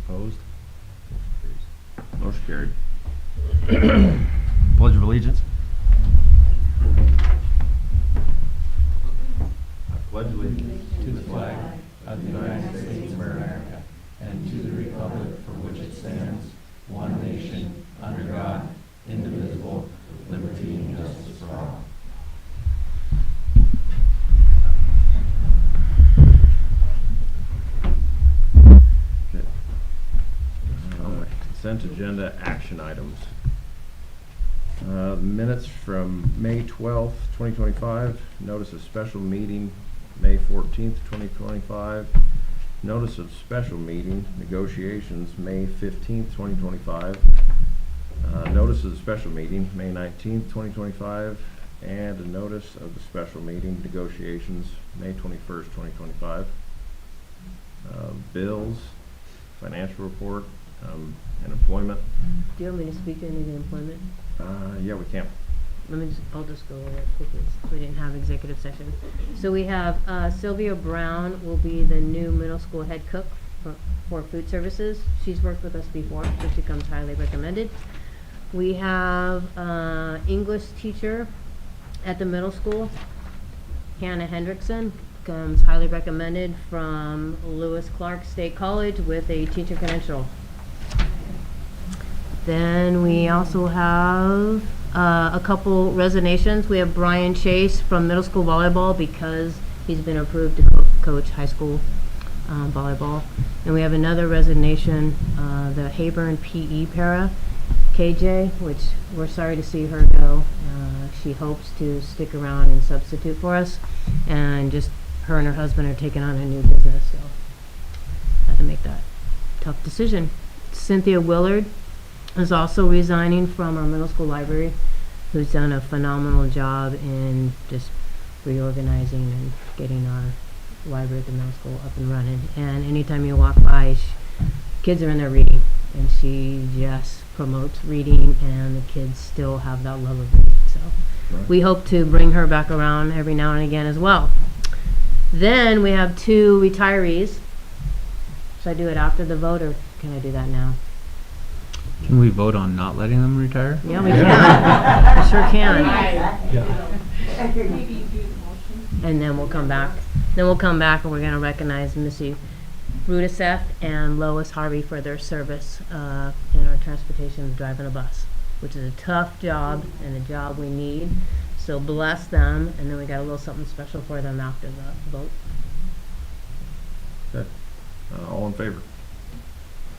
Opposed? Motion carried. Pledge of Allegiance. I pledge allegiance To the flag of the United States of America and to the republic for which it stands, one nation, under God, indivisible, with liberty and justice for all. Okay. Consent agenda action items. Minutes from May 12th, 2025. Notice of special meeting May 14th, 2025. Notice of special meeting negotiations May 15th, 2025. Notice of the special meeting May 19th, 2025. And a notice of the special meeting negotiations May 21st, 2025. Bills, financial report, and employment. Do you want me to speak to any of the employment? Yeah, we can. I'll just go over it quickly. We didn't have executive session. So we have Sylvia Brown will be the new middle school head cook for food services. She's worked with us before, so she comes highly recommended. We have English teacher at the middle school, Hannah Hendrickson, comes highly recommended from Lewis Clark State College with a teacher credential. Then we also have a couple resignations. We have Brian Chase from middle school volleyball because he's been approved to coach high school volleyball. And we have another resignation, the Hayburn PE para, KJ, which we're sorry to see her go. She hopes to stick around and substitute for us. And just her and her husband are taking on a new business, so had to make that tough decision. Cynthia Willard is also resigning from our middle school library, who's done a phenomenal job in just reorganizing and getting our library at the middle school up and running. And anytime you walk by, kids are in there reading, and she just promotes reading, and the kids still have that love of reading. So we hope to bring her back around every now and again as well. Then we have two retirees. Should I do it after the vote, or can I do that now? Can we vote on not letting them retire? Yeah, we can. We sure can. And then we'll come back. Then we'll come back and we're going to recognize Missy Rudiseth and Lois Harvey for their service in our transportation, driving a bus, which is a tough job and a job we need. So bless them, and then we got a little something special for them after the vote. Okay. All in favor?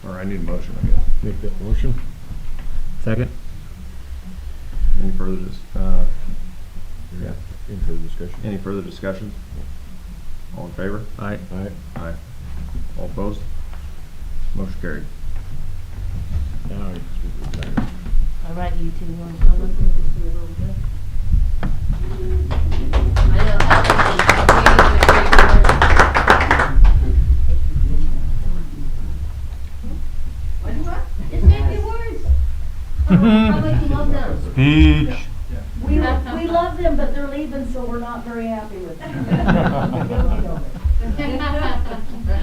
Or I need a motion, I guess. Make that motion. Second? Any further Any further discussion? Any further discussion? All in favor? Aye. Aye. Aye. All opposed? Motion carried. Now I can retire. All right, you two want to come with me just a little bit? I know. It's 50 words. How much you love them? Speech. We love them, but they're leaving, so we're not very happy with them.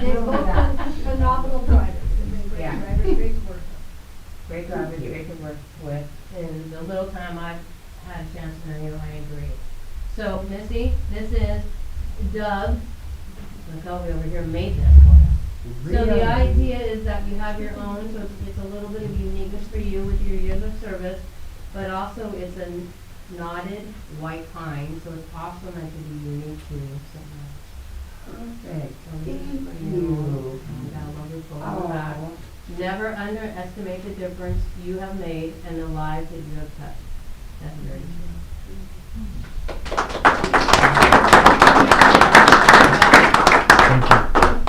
They're both phenomenal drivers. Yeah. Great to work with. Great drivers, great to work with. And the little time I've had a chance to know you, I agree. So, Missy, this is Doug. McCulvey over here made this for us. So the idea is that you have your own, so it's a little bit of uniqueness for you with your years of service, but also it's a knotted white pine, so it's also meant to be unique to you. Perfect. So this is for you. And got a lovely photo on the back. Never underestimate the difference you have made and the lives that you have touched. That's very true.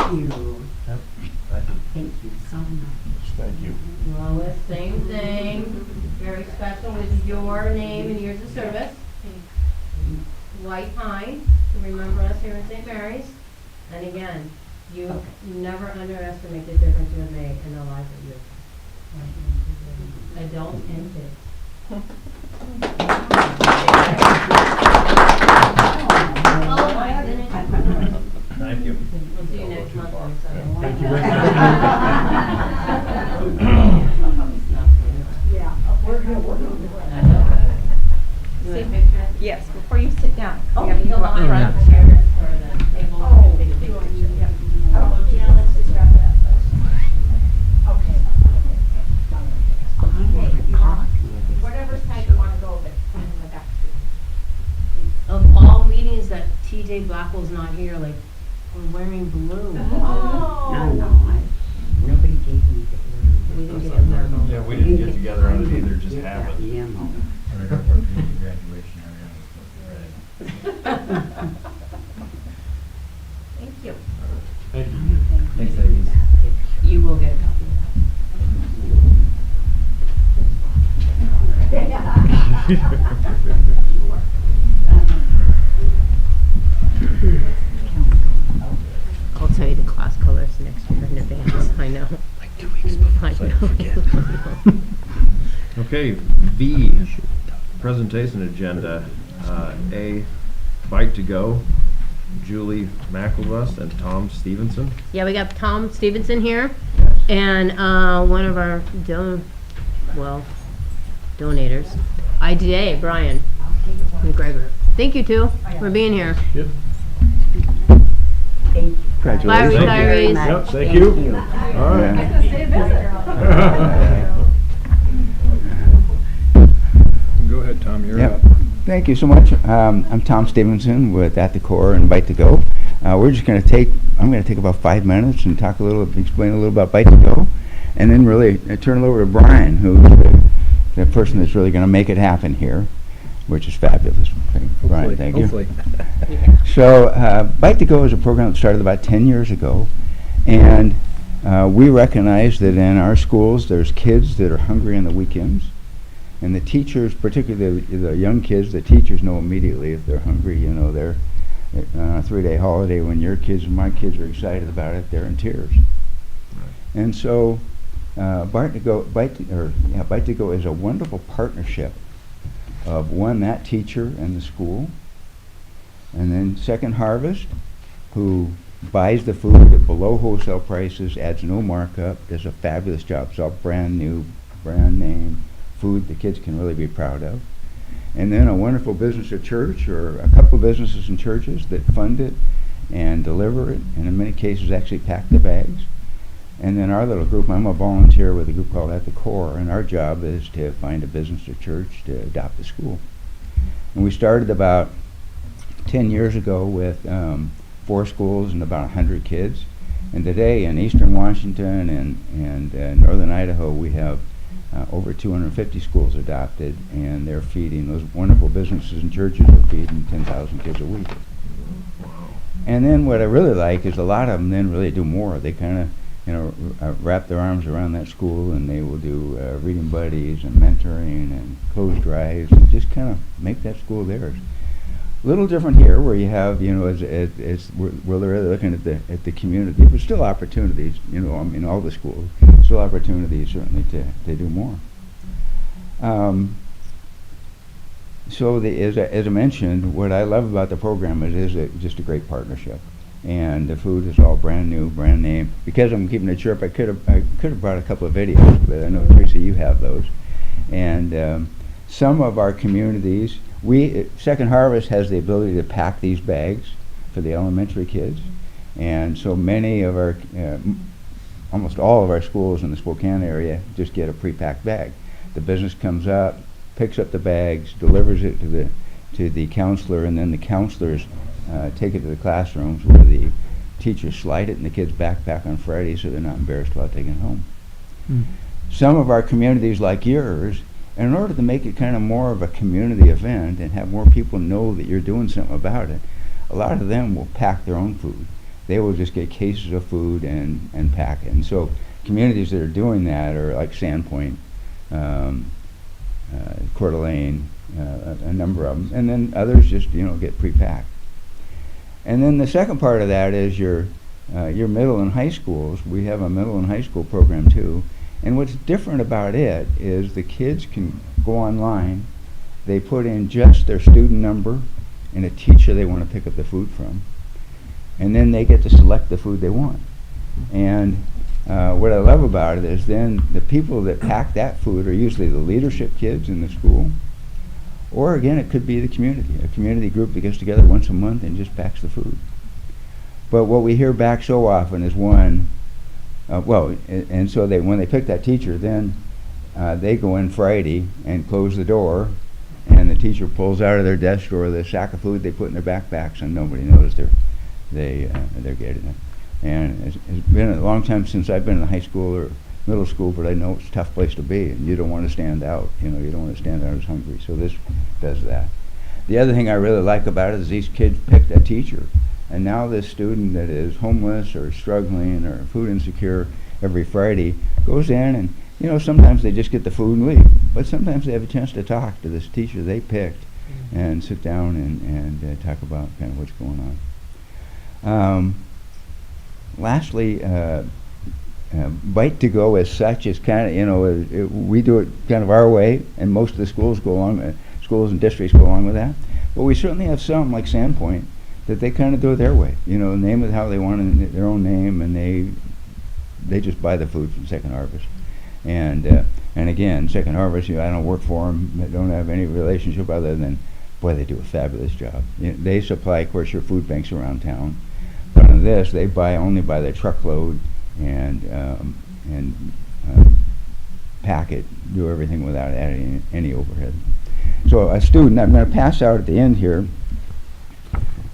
Thank you. Yep. Thank you so much. Thank you. Lois, same thing. Very special with your name and years of service. White pine to remember us here in St. Mary's. And again, you never underestimate the difference you have made in the lives of you. Adults and kids. Oh my goodness. Thank you. We'll see you next month. Thank you very much. Yeah, we're good, we're good. Yes, before you sit down. Oh, you have to you'll go up want front. to share this for the table. Oh, Big do picture. I need to- Yeah. Oh, Yeah, let's just wrap it up first. okay. Whatever side you wanna go with, in the back. Of all meetings that TJ Blackwell's not here, like, we're wearing blue. Nobody gave me the We didn't get a memo. Yeah, we didn't get together on it either, just Get have that it. memo. Thank you. Thank you. Thanks, ladies. You will get a copy of that. I'll tell you the class colors next year in advance, I know. Like 2 weeks before. I know. Okay, B, presentation agenda. A, Bike to Go, Julie McElbus and Tom Stevenson. Yeah, we got Tom Stevenson here, and one of our donators, IDA, Brian McGregor. Thank you two for being here. Yep. Thank you. Bye, Thank you. retirees. Yep, thank you. All right. Stay visitor. Go ahead, Tom, you're Yep. up. Thank you so much. I'm Tom Stevenson with At the Core and Bike to Go. I'm going to take about 5 minutes and explain a little about Bike to Go, and then really turn it over to Brian, who's the person that's really going to make it happen here, which is fabulous. Okay, Brian, thank you. Hopefully. So Bike to Go is a program that started about 10 years ago, and we recognize that in our schools there's kids that are hungry on the weekends, and the teachers, particularly the young kids, the teachers know immediately if they're hungry. You know, they're on a 3-day holiday. When your kids and my kids are excited about it, they're in tears. And so Bike to Go is a wonderful partnership of that teacher and the school, and then Second Harvest, who buys the food at below wholesale prices, adds no markup, does a fabulous job. It's all brand new, brand name food the kids can really be proud of. And then a wonderful business at church, or a couple of businesses and churches that fund it and deliver it, and in many cases actually pack the bags. And then our little group, I'm a volunteer with a group called At the Core, and our job is to find a business or church to adopt the school. And we started about 10 years ago with 4 schools and about 100 kids. And today in eastern Washington and northern Idaho, we have over 250 schools adopted, and they're feeding, those wonderful businesses and churches are feeding 10,000 kids a week. And then what I really like is a lot of them then really do more. They kind of wrap their arms around that school, and they will do reading buddies and mentoring and clothes drives, and just kind of make that school theirs. A little different here, where you have, we're really looking at the community, but still opportunities, in all the schools, still opportunities certainly to do more. So as I mentioned, what I love about the program is just a great partnership, and the food is all brand new, brand name. Because I'm keeping it short, I could have brought a couple of videos, but I know Teresa, you have those, and some of our communities. Second Harvest has the ability to pack these bags for the elementary kids, and so many of our, almost all of our schools in the Spokane area just get a pre-packed bag. The business comes up, picks up the bags, delivers it to the counselor, and then the counselors take it to the classrooms where the teachers slide it in the kids' backpack on Friday so they're not embarrassed about taking it home. Some of our communities like yours, and in order to make it kind of more of a community event and have more people know that you're doing something about it, a lot of them will pack their own food. They will just get cases of food and pack it. And so communities that are doing that are like Sandpoint, Coeur d'Alene, a number of them, and then others just get pre-packed. And then the second part of that is your middle and high schools. We have a middle and high school program too. And what's different about it is the kids can go online, they put in just their student number and a teacher they want to pick up the food from, and then they get to select the food they want. And what I love about it is then the people that pack that food are usually the leadership kids in the school. Or again, it could be the community, a community group that gets together once a month and just packs the food. But what we hear back so often is one, and so when they pick that teacher, then they go in Friday and close the door, and the teacher pulls out of their desk drawer the sack of food they put in their backpacks, and nobody knows they're getting it. And it's been a long time since I've been in high school or middle school, but I know it's a tough place to be, and you don't want to stand out. You don't want to stand out as hungry. So this does that. The other thing I really like about it is these kids picked a teacher, and now this student that is homeless or struggling or food insecure every Friday goes in and, sometimes they just get the food and leave, but sometimes they have a chance to talk to this teacher they picked and sit down and talk about kind of what's going on. Lastly, Bite to Go as such is kind of, we do it kind of our way, and most of the schools schools and districts go along with that. But we certainly have some, like Sandpoint, that they kind of do it their way. Name it how they want it, their own name, and they just buy the food from Second Harvest. And again, Second Harvest, I don't work for them, they don't have any relationship other than, boy, they do a fabulous job. They supply, of course, your food banks around town. But on this, they only buy the truckload and pack it, do everything without adding any overhead. So a student, I'm going to pass out at the end here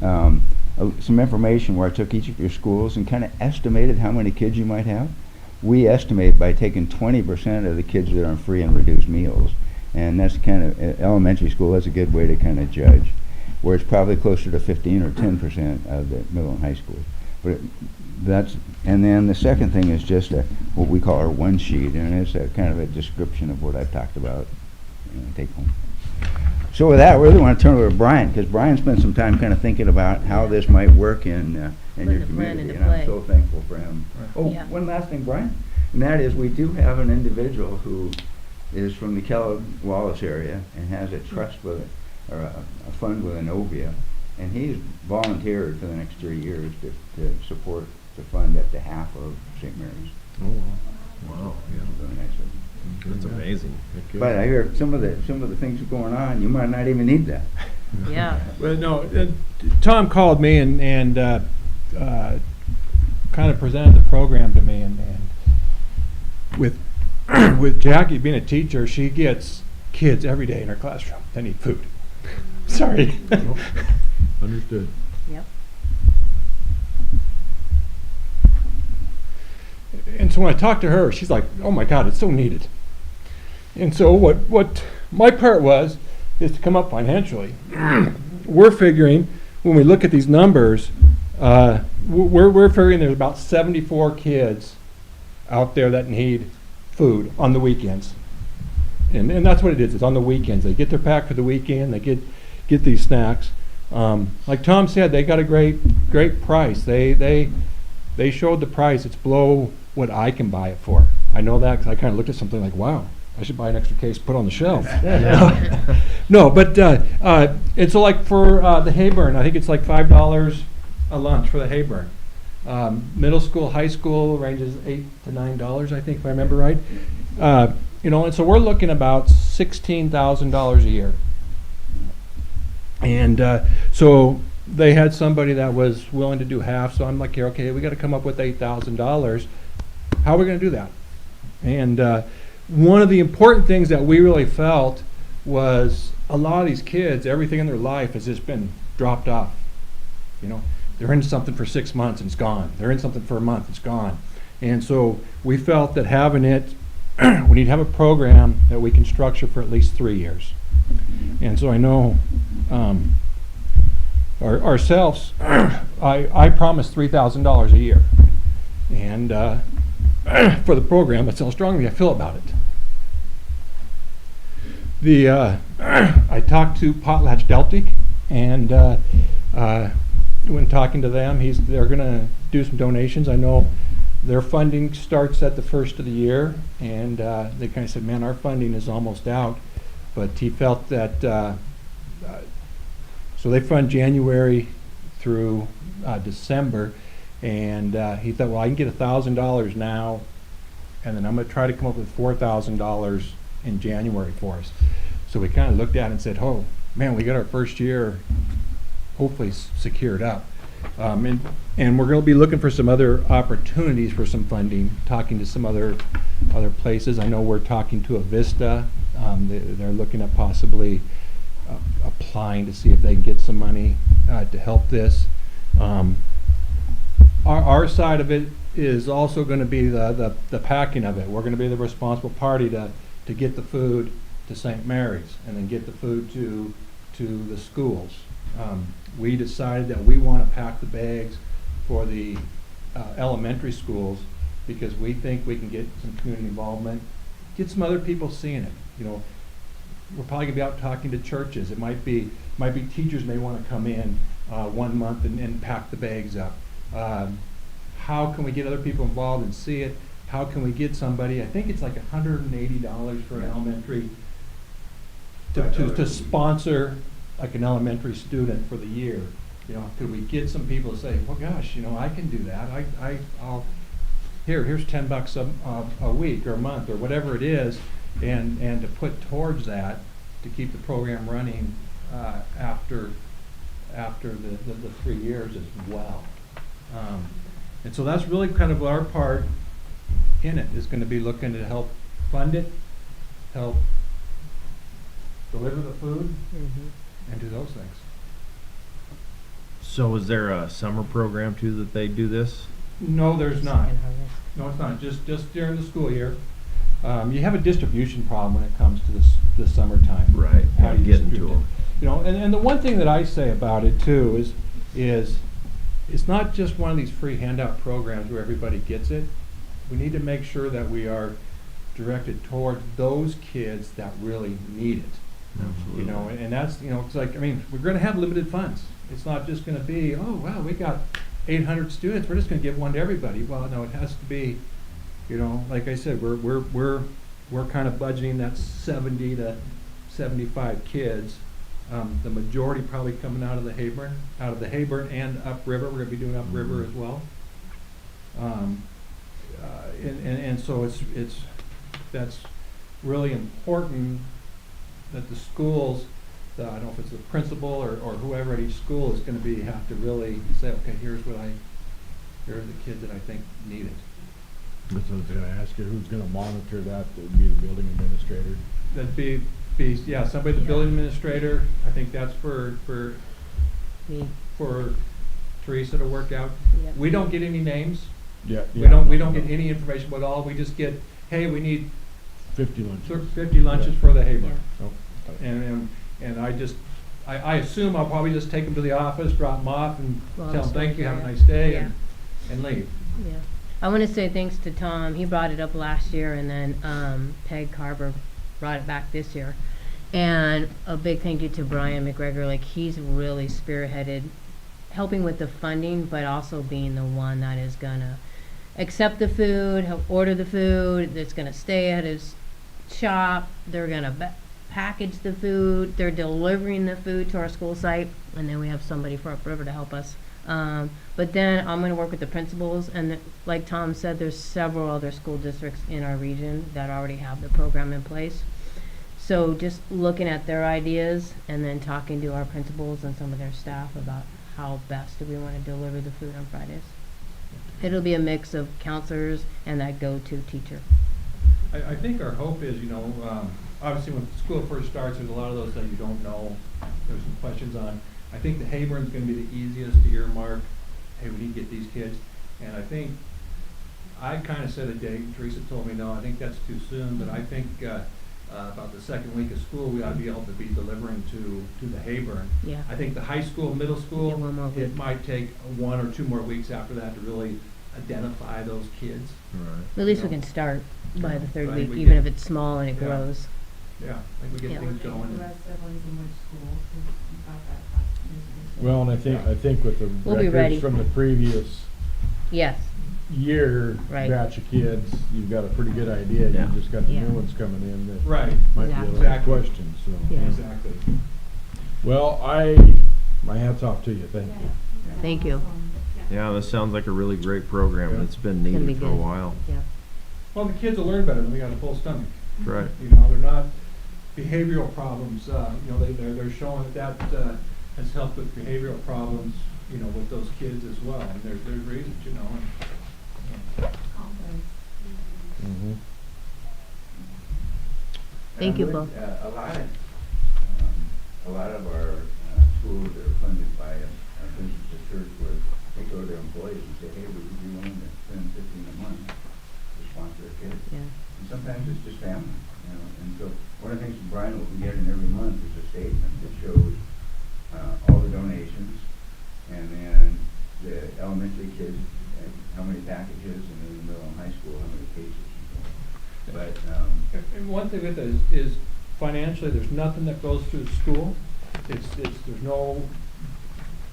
some information where I took each of your schools and kind of estimated how many kids you might have. We estimate by taking 20% of the kids that are on free and reduced meals, and that's kind of elementary school. That's a good way to kind of judge, where it's probably closer to 15 or 10% of the middle and high school. But and then the second thing is just what we call our one sheet, and it's a kind of a description of what I've talked about. Take home. So with that, I really want to turn it over to Brian, because Brian spent some time kind of thinking about how this might work in your the plan community, into and I'm play. so thankful for him. Oh, Yeah. one last thing, Brian, and that is we do have an individual who is from the Kellogg-Wallace area and has a trust with it, or a fund with Innovia, and he's volunteered for the next 3 years to support the fund up to half of St. Mary's. Oh, wow, yeah. Really nice of him. That's amazing. But I hear some of the things going on, you might not even need that. Yeah. Well, no, Tom called me and kind of presented the program to me, and with with Jackie being a teacher, she gets kids every day in her classroom that need food. Sorry. Understood. Yep. And so when I talked to her, she's like, "Oh my God, it's so needed." And so what my part is to come up financially. We're figuring, when we look at these numbers, we're figuring there's about 74 kids out there that need food on the weekends. And that's what it is. It's on the weekends. They get their pack for the weekend. They get these snacks. Like Tom said, they got a great price. They showed the price. It's below what I can buy it for. I know that because I kind of looked at something like, wow, I should buy an extra case, put on the shelf. No, but it's like for the Hayburn, I think it's like $5 a lunch for the Hayburn. Middle school, high school ranges $8 to $9, I think, if I remember right. And so we're looking about $16,000 a year. And so they had somebody that was willing to do half, so I'm like, okay, we got to come up with $8,000. How are we going to do that? And one of the important things that we really felt was a lot of these kids, everything in their life has just been dropped off. They're in something for 6 months and it's gone. They're in something for a month, it's gone. And so we felt that having it, we need to have a program that we can structure for at least 3 years. And so I know ourselves, I promised $3,000 a year. And for the program, that's how strongly I feel about it. I talked to Potlatch Deltic, and when talking to them, they're going to do some donations. I know their funding starts at the first of the year, and they kind of said, man, our funding is almost out. But he felt that, so they fund January through December, And he thought, well, I can get $1,000 now, and then I'm going to try to come up with $4,000 in January for us. So we kind of looked at it and said, oh, man, we got our first year hopefully secured up. And we're going to be looking for some other opportunities for some funding, talking to some other places. I know we're talking to Avista. They're looking at possibly applying to see if they can get some money to help this. Our side of it is also going to be the packing of it. We're going to be the responsible party to get the food to St. Mary's and then get the food to the schools. We decided that we want to pack the bags for the elementary schools because we think we can get some community involvement, get some other people seeing it. You know, we're probably gonna be out talking to churches. It might be teachers may want to come in 1 month and pack the bags up. How can we get other people involved and see it? How can we get somebody? I think it's like $180 for an elementary to sponsor like an elementary student for the year. You know, could we get some people to say, well, gosh, you know, I can do that. I'll here's $10 a week or a month or whatever it is, and to put towards that to keep the program running after the 3 years as well. And so that's really kind of our part in it, is going to be looking to help fund it, help deliver the food, and do those things. So is there a summer program too that they do this? No, there's not. No, it's not. Just during the school year. You have a distribution problem when it comes to the summertime. Right. How do you Getting distribute to it? them. You know, and the one thing that I say about it too is it's not just one of these free handout programs where everybody gets it. We need to make sure that we are directed toward those kids that really need it. Absolutely. You know, and that's, you know, it's like, I mean, we're going to have limited funds. It's not just going to be, oh, wow, we got 800 students, we're just going to give one to everybody. Well, no, it has to be, you know, like I said, we're kind of budgeting that 70 to 75 kids. The majority probably coming out of the Hayburn and upriver. We're going to be doing upriver as well. And so that's really important that the schools, I don't know if it's the principal or whoever at each school is going to have to really say, okay, here are the kids that I think need it. That's what I was gonna ask you, who's gonna monitor that? That'd be the building administrator? That'd be somebody, the building administrator. I think that's for Me. Teresa to work out. Yep. We don't get any names. Yeah. We don't get any information at all. We just get, hey, we need 50 lunches. 50 lunches for the Hayburn. Yeah. Oh, And I assume I'll probably just take them to the office, drop them off, and Well, tell them I'm thank you, sorry, have a yeah. nice day, Yeah. and leave. Yeah. I want to say thanks to Tom. He brought it up last year, and then Peg Carver brought it back this year. And a big thank you to Brian McGregor. Like, he's really spearheaded helping with the funding, but also being the one that is going to accept the food, help order the food, that's going to stay at his shop. They're going to package the food. They're delivering the food to our school site. And then we have somebody from upriver to help us. But then I'm going to work with the principals, and like Tom said, there's several other school districts in our region that already have the program in place. So just looking at their ideas and then talking to our principals and some of their staff about how best do we want to deliver the food on Fridays. It'll be a mix of counselors and that go-to teacher. I think our hope is, you know, obviously when school first starts, there's a lot of those that you don't know. There's some questions on. I think the Hayburn's going to be the easiest to earmark. Hey, we need to get these kids. And I think I kind of set a date. Teresa told me no, I think that's too soon. But I think about the second week of school, we ought to be able to be delivering to the Hayburn. Yeah. I think the high school, middle Yeah, school, one more it week. might take 1 or 2 more weeks after that to really identify those kids. Right. At least we No. can start by the third Right, week, we even get- if it's small and it Yeah. grows. Yeah, I think we get Yeah. things going. The rest of one's in which school, 'cause you got that. well, and I think with the We'll be ready. records from the previous Yes. year Right. batch of kids, you've got a pretty good idea. Yeah. You just got the Yeah. new ones coming in that Right, might be a Exactly. little Exactly. question, so. Yeah. exactly. Well, my hat's off to you, thank you. Thank you. Yeah. Yeah, this sounds like a really great program, and it's been Gonna be needed for a good. while. Yeah. Well, the kids will learn better when they got a full stomach. Right. You know, they're not behavioral problems, you know, they're showing that has helped with behavioral problems, you know, with those kids as well, and there's reasons, you know. Confidence. Mm-hmm. Thank you both. A lot of our schools that are funded by a business or church where they go to their employees and say, hey, would you be willing to spend $15 a month to sponsor a kid? Yeah. And sometimes it's just family, you know, and so one of the things Brian will be getting every month is a statement that shows all the donations, and then the elementary kids, and how many packages, and then the middle and high school, how many cases. But, And one thing with this is financially, there's nothing that goes through the school. There's no,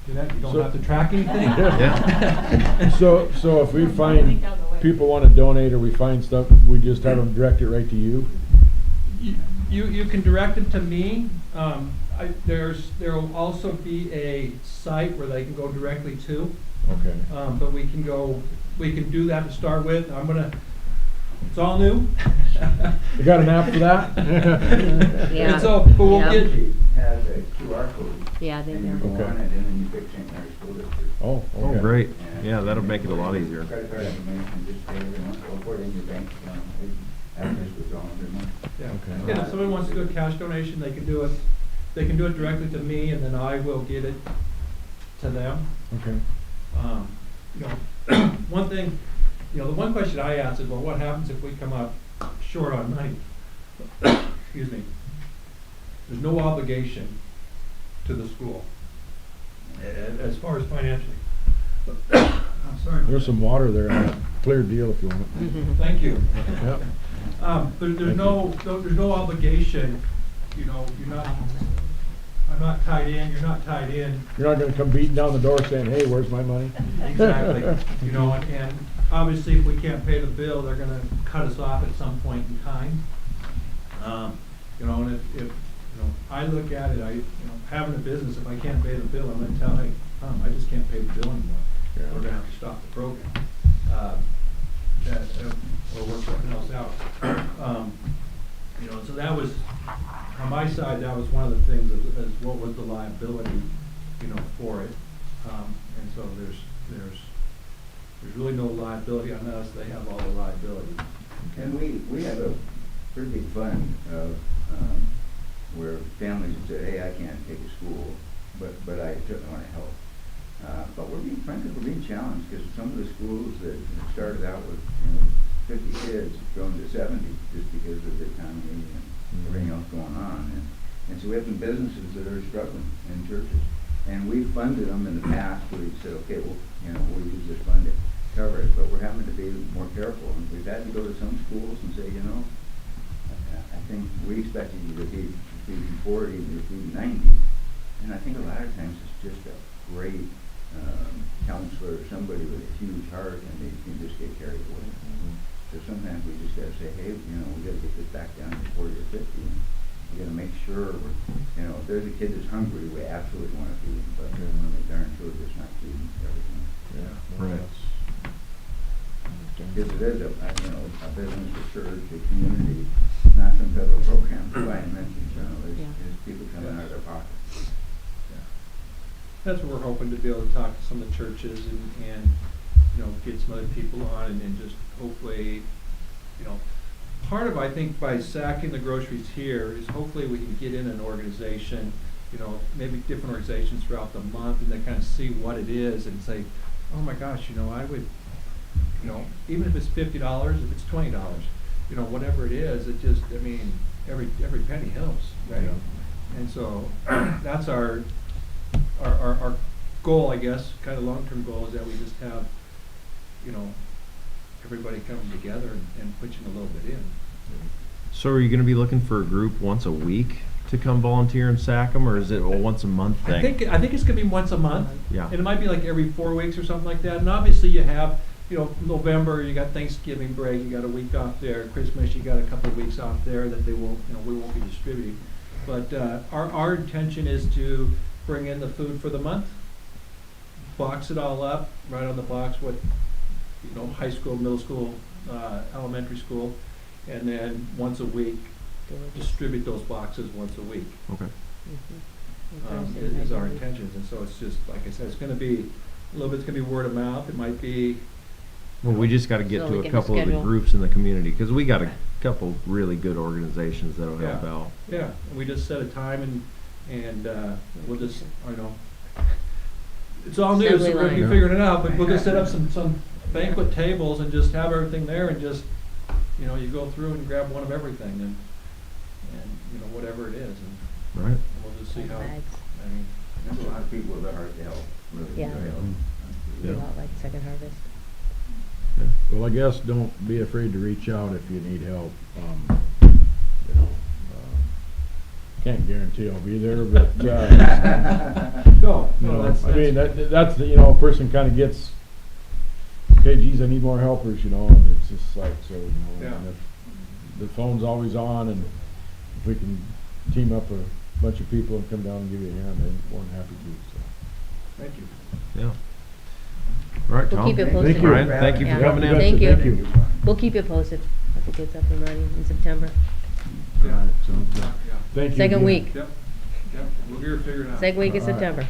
Jeanette, you don't So- have to track anything. Yeah. So if we find people wanna donate or we find stuff, we just have them direct it right to you? You can direct it to me. There'll also be a site where they can go directly to. Okay. But we can do that to start with. It's all new. You got an app for that? Yeah. And so, but we'll Yeah. get, has a QR code, Yeah, they and you do. go Okay. on it, and then you pick St. Mary's School District. Oh, Oh, okay. great. And- Yeah, that'll and make it a then lot put in easier. Credit card information, just pay every month, or put it in your bank account, have this withdrawal every month. yeah. Okay. And if someone wants to do a cash donation, they can do it. They can do it directly to me, and then I will get it to them. Okay. You know, one thing, you know, the one question I asked is, well, what happens if we come up short on money? Excuse me. There's no obligation to the school as far as financially. I'm sorry. There's some water there, on that clear deal if you want. Thank you. Yep. There's no obligation, you know, I'm not tied in, you're not tied in. You're not gonna come beating down the door saying, hey, where's my money? Exactly, you know, and obviously if we can't pay the bill, they're gonna cut us off at some point in time. You know, and if, you know, I look at it, you know, having a business, if I can't pay the bill, I'm gonna tell, hey, I just can't pay the bill anymore. Yeah. We're gonna have to stop the program. Or work something else out. You know, so that was, on my side, that was one of the things, is what was the liability, you know, for it. And so there's really no liability on us, they have all the liability. And we have a pretty big fund of, where families would say, hey, I can't take a school, but I certainly want to help. But frankly, we're being challenged, because some of the schools that started out with, you know, 50 kids have grown to 70 just because of the economy and everything else going on. And so we have some businesses that are struggling in churches. And we've funded them in the past, where we said, okay, well, you know, we'll use this fund to cover it, but we're having to be more careful. And we've had to go to some schools and say, you know, I think we expected you to feed 40, you're feeding 90. And I think a lot of times it's just a great counselor, somebody with a huge heart, and they can just get carried away. So sometimes we just gotta say, hey, you know, we gotta get this back down to 40 or 50, and we gotta make sure, you know, if there's a kid that's hungry, we absolutely wanna feed him, but we wanna make darn sure it's not feeding everything. Yeah. Right. Because it is you know, a business, a church, a community, not some federal program, Brian mentioned, you know, there's people coming out of their pocket. That's what we're hoping to be able to talk to some of the churches and you know, get some other people on and just hopefully, you know, part of, I think, by sacking the groceries here is hopefully we can get in an organization, you know, maybe different organizations throughout the month, and they kind of see what it is and say, oh my gosh, you know, I would, you know, even if it's $50, if it's $20, you know, whatever it is, it just, I mean, every penny helps, right? Yeah. And so that's our goal, I guess, kind of long-term goal, is that we just have, you know, everybody coming together and pitching a little bit in. So are you gonna be looking for a group once a week to come volunteer and sack them, or is it a once a month thing? I think it's gonna be once a month. Yeah. And it might be like every 4 weeks or something like that. And obviously you have, you know, November, you got Thanksgiving break, you got a week off there. Christmas, you got a couple of weeks off there that they won't, you know, we won't be distributing. But our intention is to bring in the food for the month. box it all up, write on the box what, high school, middle school, elementary school, and then once a week, distribute those boxes once a week. Okay. Is our intentions, and so it's just, like I said, it's gonna be, a little bit's gonna be word of mouth, it might be, Well, we just gotta get So to we a can couple of the schedule. groups in the community, cause we got a couple really good organizations that'll help Yeah. out. yeah, and we just set a time and we'll just, it's all new, so Assembly we're gonna be line. figuring it out, but we'll just set up some banquet tables and just have everything there and just, you go through and grab one of everything and whatever it is, and Right. we'll just see how, Bags. There's a lot of people that are help, really. Yeah. Yeah. A lot like Second Harvest. Well, I guess don't be afraid to reach out if you need help. You know, can't guarantee I'll be there, but, go. you know, That's- I mean, that's, a person kinda gets, okay, geez, I need more helpers, and it's just like, so, Yeah. and if the phone's always on, and if we can team up a bunch of people and come down and give you a hand, I'm more than happy to, so. Thank you. Yeah. All right, We'll Tom. keep it posted. Thank you. Brian, thank you Yeah. for coming in. Thank you. Thank you. We'll keep it posted if it gets up and running in September. All right, sounds good. Yeah. Thank you. Second again. week. Yep, we'll get it figured out. Second week of All right. September.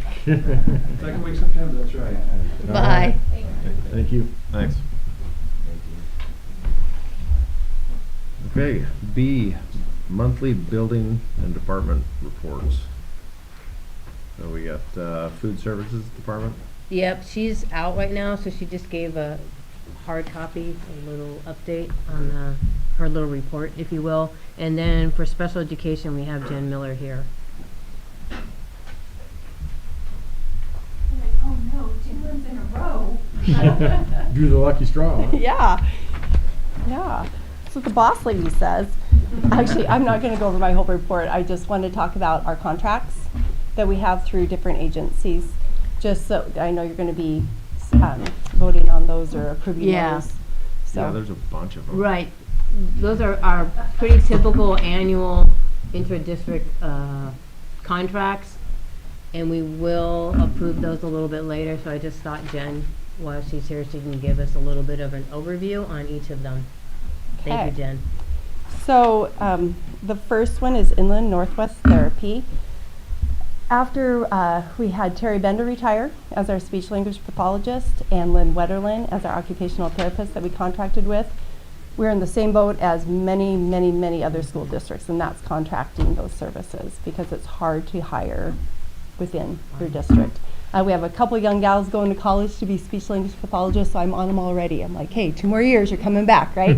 Second week September, that's right. All Bye. right. Thank you. Thanks. Okay, B, monthly building and department reports. So we got, food services department. Yep, she's out right now, so she just gave a hard copy, a little update on her little report, if you will. And then for special education, we have Jen Miller here. Oh no, 2 months in a row. Drew the lucky straw. Huh? Yeah, yeah. That's what the boss lady says. Actually, I'm not gonna go over my whole report. I just want to talk about our contracts that we have through different agencies. Just so, I know you're gonna be, voting on those or approving Yeah. those. Yeah, So, there's a bunch of them. Right. Those are our pretty typical annual inter-district contracts, and we will approve those a little bit later, so I just thought Jen, while she's here, she can give us a little bit of an overview on each of them. Thank you, Okay. Jen. so, the first one is Inland Northwest Therapy. After we had Terry Bender retire as our speech language pathologist and Lynn Wetterlin as our occupational therapist that we contracted with, we're in the same boat as many, many, many other school districts, and that's contracting those services because it's hard to hire within your district. We have a couple young gals going to college to be speech language pathologists, so I'm on them already. I'm like, hey, 2 more years, you're coming back, right?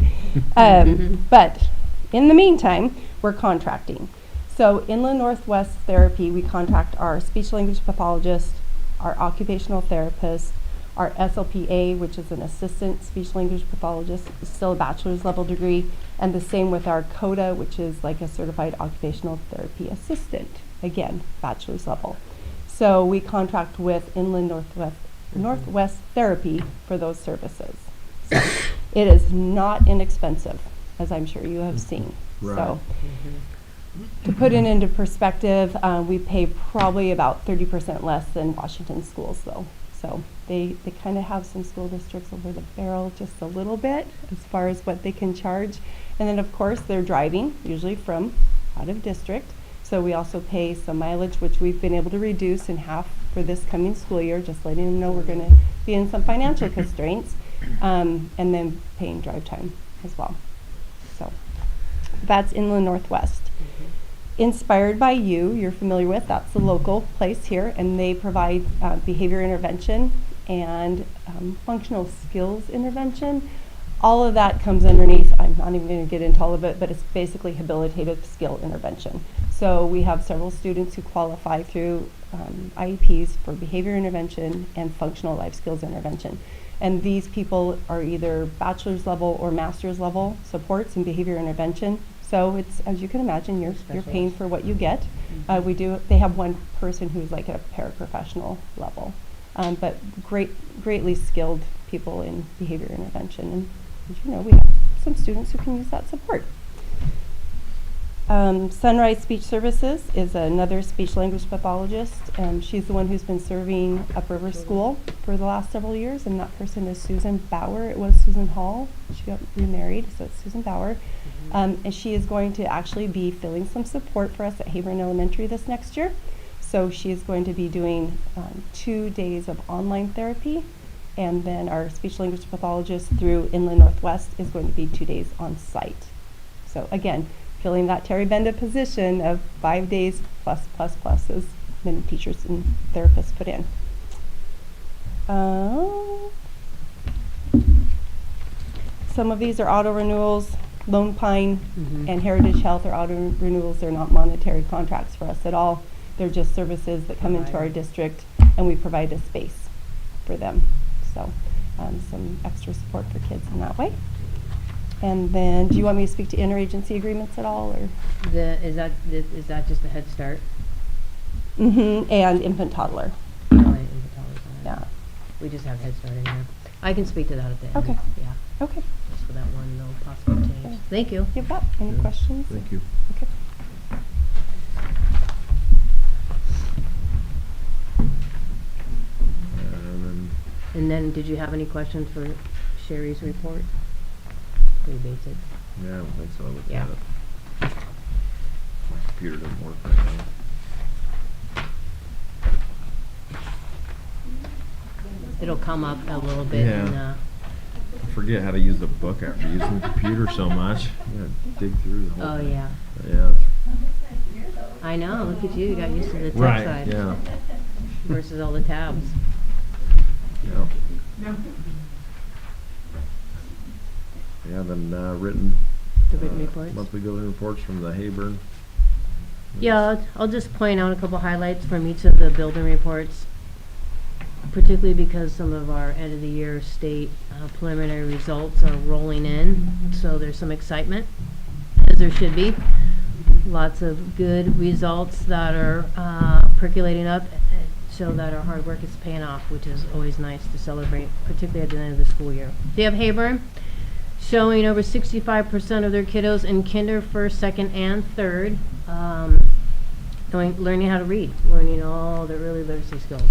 But in the meantime, we're contracting. So Inland Northwest Therapy, we contract our speech language pathologist, our occupational therapist, our SLPA, which is an assistant speech language pathologist, still a bachelor's level degree, and the same with our CODA, which is like a certified occupational therapy assistant, again, bachelor's level. So we contract with Inland Northwest Therapy for those services. So it is not inexpensive, as I'm sure you have seen. Right. So to put it into perspective, we pay probably about 30% less than Washington schools, though. So they kind of have some school districts over the barrel just a little bit as far as what they can charge. And then, of course, they're driving, usually from out of district. So we also pay some mileage, which we've been able to reduce in half for this coming school year, just letting them know we're going to be in some financial constraints, and then paying drive time as well. So that's Inland Northwest. Inspired by You, you're familiar with, that's the local place here, and they provide behavior intervention and functional skills intervention. All of that comes underneath, I'm not even going to get into all of it, but it's basically habilitative skill intervention. So we have several students who qualify through IEPs for behavior intervention and functional life skills intervention. And these people are either bachelor's level or master's level supports in behavior intervention. So it's, as you can imagine, you're paying for what you get. They have one person who's like at a paraprofessional level, but greatly skilled people in behavior intervention. And as you know, we have some students who can use that support. Sunrise Speech Services is another speech language pathologist. She's the one who's been serving Upriver School for the last several years, and that person is Susan Bauer. It was Susan Hall. She got remarried, so it's Susan Bauer. And she is going to actually be filling some support for us at Haven Elementary this next year. So she is going to be doing 2 days of online therapy, and then our speech language pathologist through Inland Northwest is going to be 2 days on site. So again, filling that Terry Benda position of 5 days plus, as many teachers and therapists put in. Some of these are auto renewals. Lone Pine and Heritage Health are auto renewals. They're not monetary contracts for us at all. They're just services that come into our district, and we provide a space for them. So some extra support for kids in that way. And then, do you want me to speak to interagency agreements at all, or? Is that just a Head Start? And infant toddler. Yeah. We just have Head Start in here. I can speak to that at the end. Okay. Yeah. Okay. Just for that one little possible change. Okay. Thank you. You've got any questions? Thank you. Okay. And then, did you have any questions for Sherry's report? Pretty basic. Yeah, I don't think so. I looked Yeah. at it. My computer doesn't work right now. It'll come up a little bit. Yeah. I forget how to use the book after using the computer so much. You gotta dig through the whole Oh, thing. yeah. Yeah. I know. Look at you. You got used to the tech Right, side. yeah. Versus all the tabs. Yeah. Yeah, then written The written reports. monthly building reports from the Hayburn. Yeah, I'll just point out a couple highlights from each of the building reports, particularly because some of our end of the year state preliminary results are rolling in, so there's some excitement, as there should be. Lots of good results that are percolating up, show that our hard work is paying off, which is always nice to celebrate, particularly at the end of the school year. So you have Hayburn showing over 65% of their kiddos in kinder, first, second, and third, learning how to read, learning all their early literacy skills.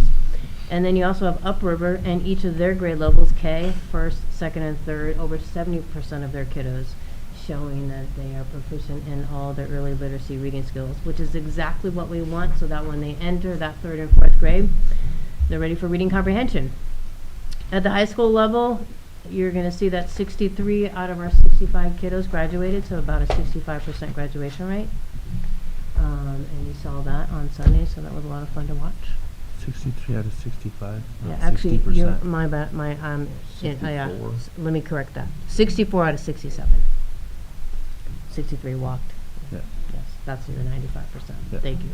And then you also have Upriver and each of their grade levels, K, first, second, and third, over 70% of their kiddos showing that they are proficient in all their early literacy reading skills, which is exactly what we want, so that when they enter that third and fourth grade, they're ready for reading comprehension. At the high school level, you're going to see that 63 out of our 65 kiddos graduated, so about a 65% graduation rate. And you saw that on Sunday, so that was a lot of fun to watch. 63 out of 65. Yeah, actually, 60%. my bad, yeah, 64. let me correct that. 64 out of 67. 63 walked. Yeah. Yes, that's your 95%. Yeah. Thank you.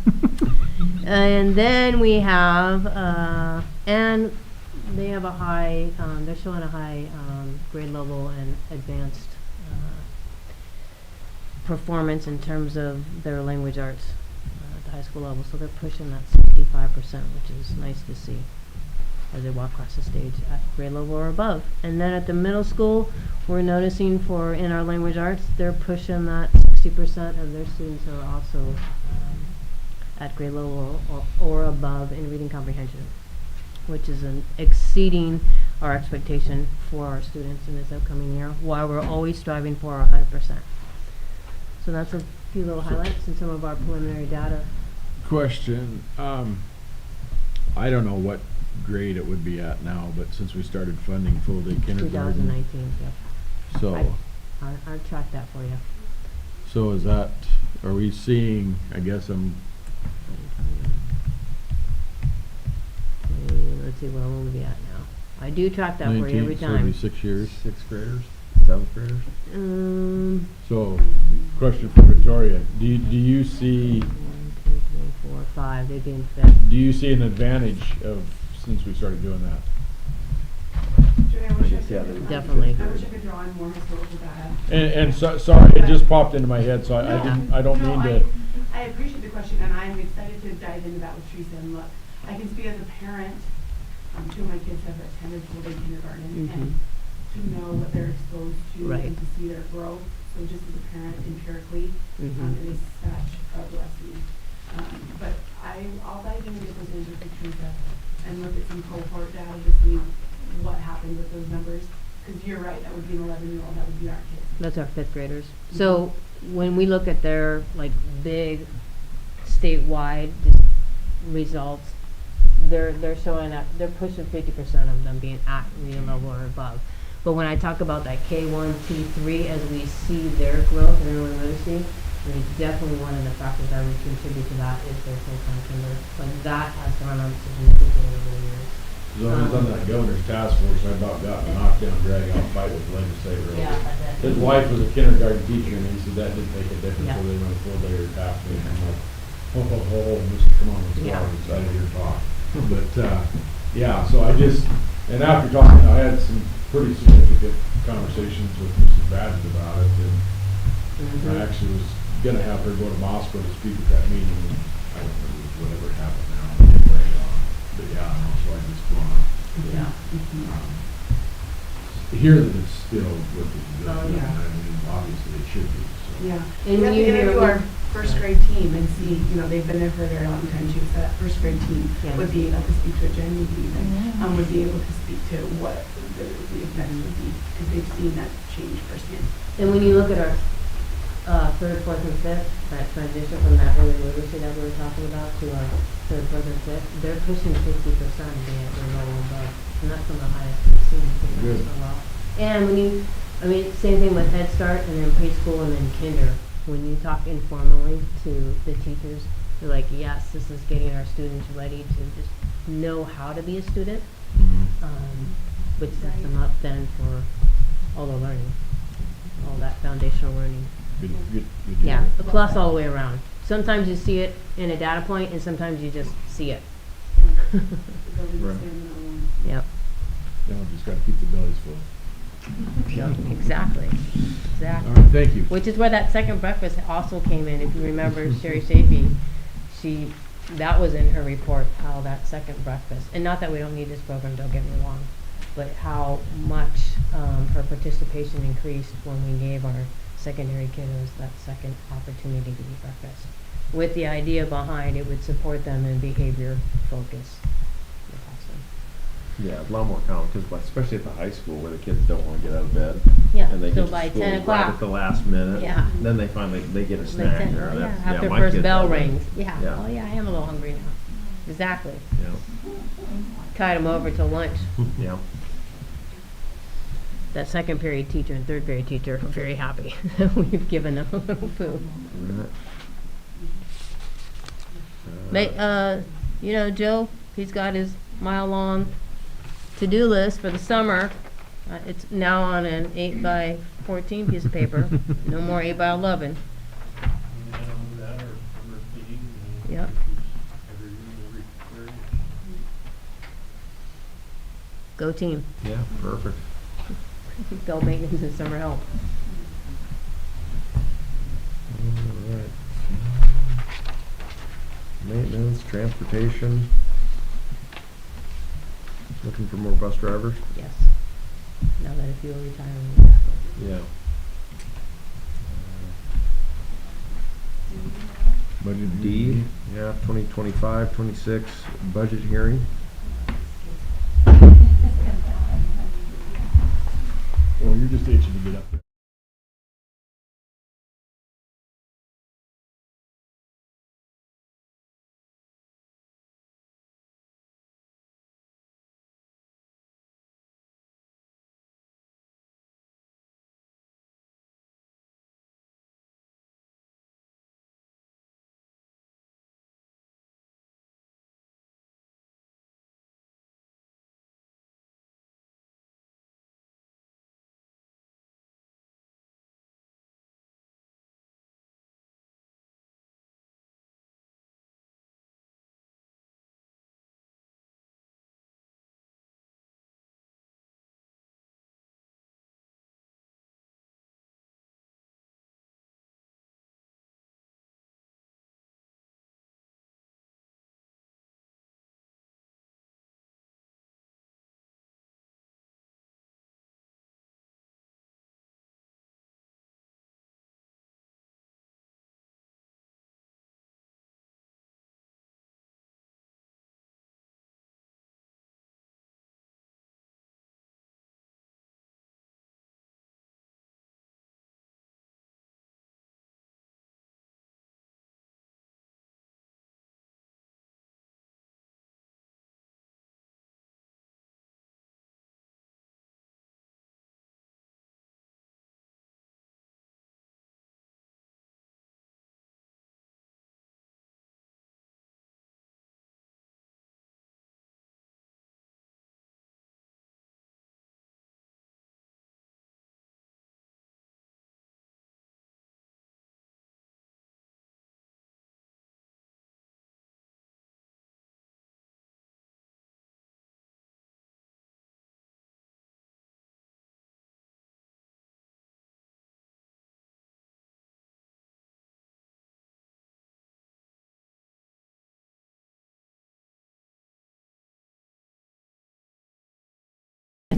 And then we have, and they have a high, they're showing a high grade level and advanced performance in terms of their language arts at the high school level. So they're pushing that 65%, which is nice to see as they walk across the stage at grade level or above. And then at the middle school, we're noticing in our language arts, they're pushing that 60% of their students are also at grade level or above in reading comprehension, which is exceeding our expectation for our students in this upcoming year, while we're always striving for 100%. So that's a few little highlights in some of our preliminary data. Question, I don't know what grade it would be at now, but since we started funding full-day kindergarten. 2019, yep. So, I'll track that for you. so is that, are we seeing, I guess Let's see, where will we be at now? I do track that for you every 19, so it'll time. be 6 years. Sixth graders, seventh graders. So, question for Victoria, do you see, 1, 2, 3, 4, 5, they'd be in fifth. do you see an advantage of, since we started doing that? Definitely. I wish I could draw on more historical data. And so, sorry, it just popped into my head, so I don't mean to. I appreciate the question, and I'm excited to dive into that with Teresa. And look, I can speak as a parent. Two of my kids have attended full-day kindergarten, and to know what they're exposed to Right. and to see their growth. So just as a parent empirically, Mhm. it is such a blessing. But I'll dive in and get those answers with Teresa and look at some cohort data to see what happened with those numbers. Because you're right, that would be an 11-year-old, that would be our kids. That's our fifth graders. So when we look at their like big statewide results, they're showing up, they're pushing 50% of them being at reading level or above. But when I talk about that K1, T3, as we see their growth in early literacy, I mean, definitely one of the factors I would contribute to that is their full-time kinder. Like that has gone up significantly over the years. So I was on that governor's task force, I about got in a knockdown, drag out fight with the legislator. Yeah, I bet. His wife was a kindergarten teacher, and he said that didn't make a difference, Yeah. so they went a full-day task force. I'm like, Mr. Come on, let's go, Yeah. I'm excited to hear talk. But, yeah, so I just, and after talking, I had some pretty significant conversations with Mrs. Badgett about it, and Mhm. I actually was gonna have her go to Moscow to speak at that meeting, and I don't know whatever happened now, anyway, but yeah, so I just wanna, Yeah. hear that it's still working good, Oh, and yeah. I mean, obviously it should be, so. Yeah. And We when have to you hear interview what- our first grade team and see, they've been there for a very long time too, so that first grade team Yeah. would be able to speak to a Gen Z and would be able to speak to what the effects would be, because they've seen that change firsthand. And when you look at our third, fourth, and fifth, that transition from that early literacy that we were talking about to our third, fourth, and fifth, they're pushing 50% being at their level above, and that's some of the highest we've seen for Good. a while. And when you, I mean, same thing with Head Start and then preschool and then kinder. When you talk informally to the teachers, they're like, yes, this is getting our students ready to just know how to be a student, which sets them up then for all the learning, all that foundational learning. Good Yeah, deal. a plus all the way around. Sometimes you see it in a data point, and sometimes you just see it. The ability to Right. stand on their own. Yep. You know, just gotta keep the bellies full. Yep. Exactly. All Exactly. right, thank you. Which is where that second breakfast also came in. If you remember Sherry Shafee, that was in her report, how that second breakfast, and not that we don't need this program, don't get me wrong, but how much her participation increased when we gave our secondary kiddos that second opportunity to eat breakfast. With the idea behind it would support them in behavior focus. Yeah, a lot more common, because especially at the high school where the kids don't want to get out of bed. Yeah, And they so get to by school 10 right o'clock. at the last minute. Yeah. Then they finally, they get a Like snack. 10, there. yeah, That's- after my first kids bell have that. rings. Yeah. Yeah. Oh yeah, I am a little hungry now. Exactly. Yeah. Tide them over till lunch. Yeah. That second period teacher and third period teacher are very happy. We've given them a little food. Right. Joe, he's got his mile-long to-do list for the summer. It's now on an 8x14 piece of paper. No more 8x11. Yep. Go team. Yeah, perfect. Go maintenance and summer help. All right. Maintenance, transportation. Looking for more bus drivers? Yes. Now that if you're retiring, definitely. Yeah. Budget D, yeah, 2025, 26 budget hearing. Well, you're just itching to get up there.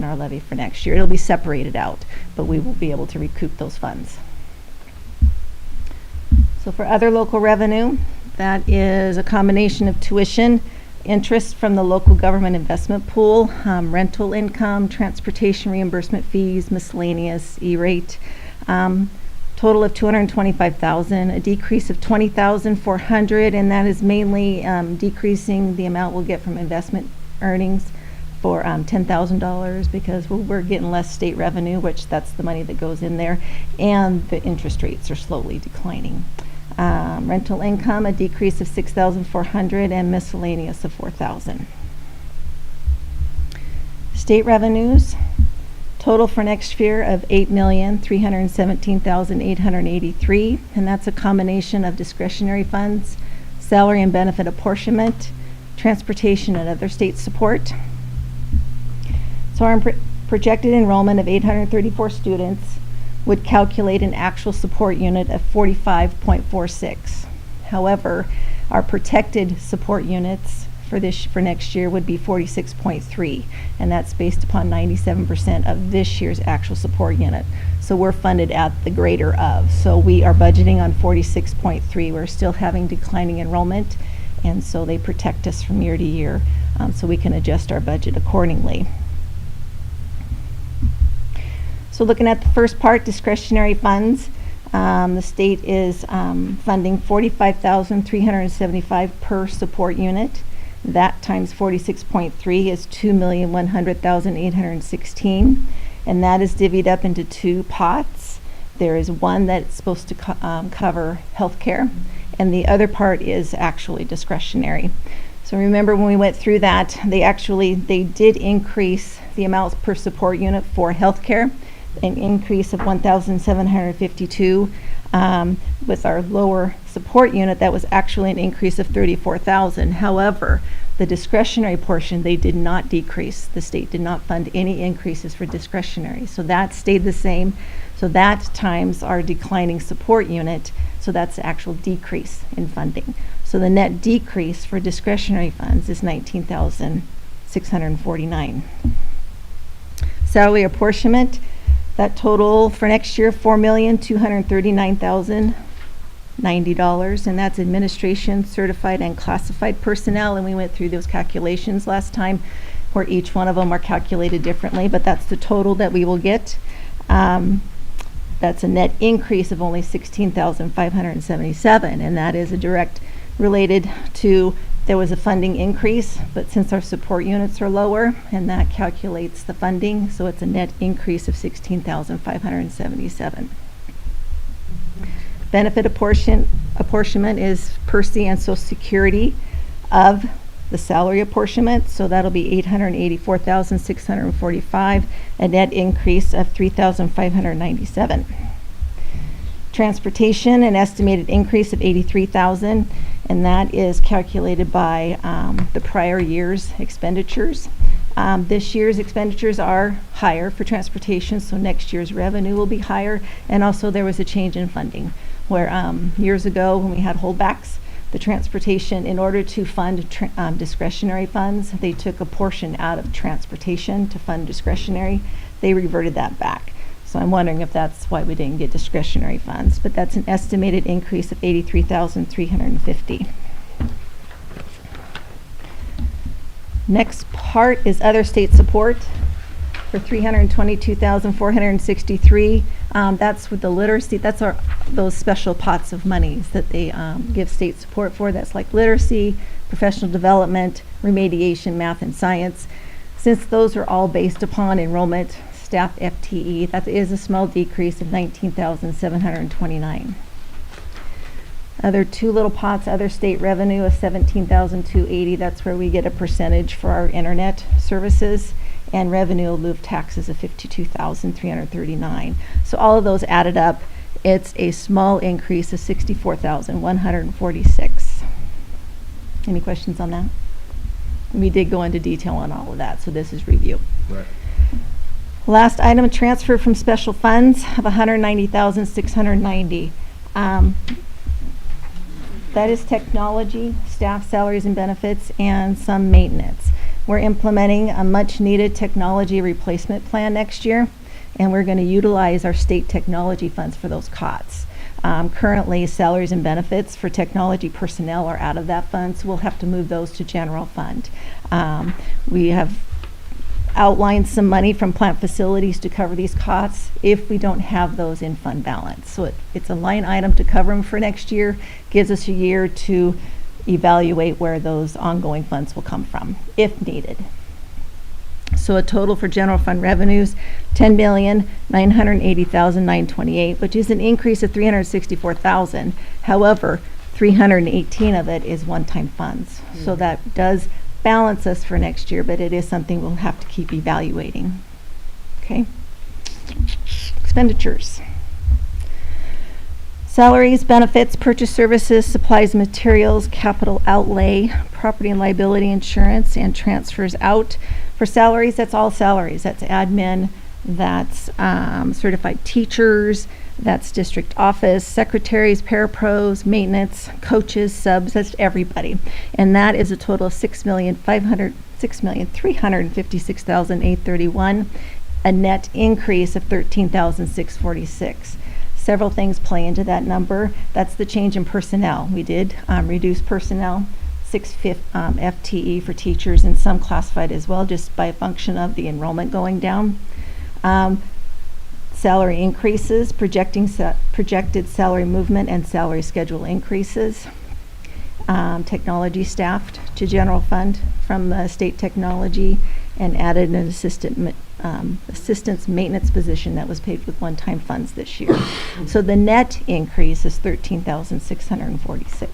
our levy for next year. It'll be separated out, but we will be able to recoup those funds. So for other local revenue, that is a combination of tuition, interest from the local government investment pool, rental income, transportation reimbursement fees, miscellaneous, E-rate. Total of $225,000, a decrease of $20,400, and that is mainly decreasing the amount we'll get from investment earnings for $10,000 because we're getting less state revenue, which that's the money that goes in there, and the interest rates are slowly declining. Rental income, a decrease of $6,400, and miscellaneous of $4,000. State revenues, total for next year of $8,317,883, and that's a combination of discretionary funds, salary and benefit apportionment, transportation and other state support. So our projected enrollment of 834 students would calculate an actual support unit of 45.46. However, our protected support units for next year would be 46.3, and that's based upon 97% of this year's actual support unit. So we're funded at the greater of. So we are budgeting on 46.3. We're still having declining enrollment, and so they protect us from year to year, so we can adjust our budget accordingly. So looking at the first part, discretionary funds, the state is funding $45,375 per support unit. That times 46.3 is $2,100,816, and that is divvied up into two pots. There is one that's supposed to cover health care, and the other part is actually discretionary. So remember when we went through that, they did increase the amounts per support unit for health care, an increase of 1,752. With our lower support unit, that was actually an increase of 34,000. However, the discretionary portion, they did not decrease. The state did not fund any increases for discretionary. So that stayed the same. So that times our declining support unit, so that's the actual decrease in funding. So the net decrease for discretionary funds is 19,649. Salary apportionment, that total for next year, $4,239,090, and that's administration, certified, and classified personnel. And we went through those calculations last time, where each one of them are calculated differently, but that's the total that we will get. That's a net increase of only $16,577, and that is a direct related to there was a funding increase, but since our support units are lower, and that calculates the funding, so it's a net increase of $16,577. Benefit apportionment is Percy and Social Security of the salary apportionment, so that'll be $884,645, a net increase of $3,597. Transportation, an estimated increase of $83,000, and that is calculated by the prior year's expenditures. This year's expenditures are higher for transportation, so next year's revenue will be higher. And also there was a change in funding, where years ago when we had holdbacks, the transportation, in order to fund discretionary funds, they took a portion out of transportation to fund discretionary. They reverted that back. So I'm wondering if that's why we didn't get discretionary funds, but that's an estimated increase of $83,350. Next part is other state support for $322,463. That's with the literacy, that's those special pots of monies that they give state support for. That's like literacy, professional development, remediation, math, and science. Since those are all based upon enrollment, staff FTE, that is a small decrease of $19,729. Other two little pots, other state revenue of $17,280. That's where we get a percentage for our internet services, and revenue in lieu of taxes of $52,339. So all of those added up, it's a small increase of $64,146. Any questions on that? We did go into detail on all of that, so this is review. Right. Last item, transfer from special funds of $190,690. That is technology, staff salaries and benefits, and some maintenance. We're implementing a much-needed technology replacement plan next year, and we're going to utilize our state technology funds for those cots. Currently, salaries and benefits for technology personnel are out of that fund, so we'll have to move those to general fund. We have outlined some money from plant facilities to cover these costs if we don't have those in fund balance. So it's a line item to cover them for next year, gives us a year to evaluate where those ongoing funds will come from, if needed. So a total for general fund revenues, $10,980,928, which is an increase of $364,000. However, $318 of it is one-time funds. So that does balance us for next year, but it is something we'll have to keep evaluating. Okay. Expenditures. Salaries, benefits, purchase services, supplies, materials, capital outlay, property and liability insurance, and transfers out. For salaries, that's all salaries. That's admin, that's certified teachers, that's district office, secretaries, parapros, maintenance, coaches, subs, that's everybody. And that is a total of $6,356,831, a net increase of $13,646. Several things play into that number. That's the change in personnel. We did reduce personnel, 6 FTE for teachers, and some classified as well, just by a function of the enrollment going down. Salary increases, projected salary movement and salary schedule increases. Technology staffed to general fund from the state technology and added an assistance maintenance position that was paid with one-time funds this year. So the net increase is $13,646.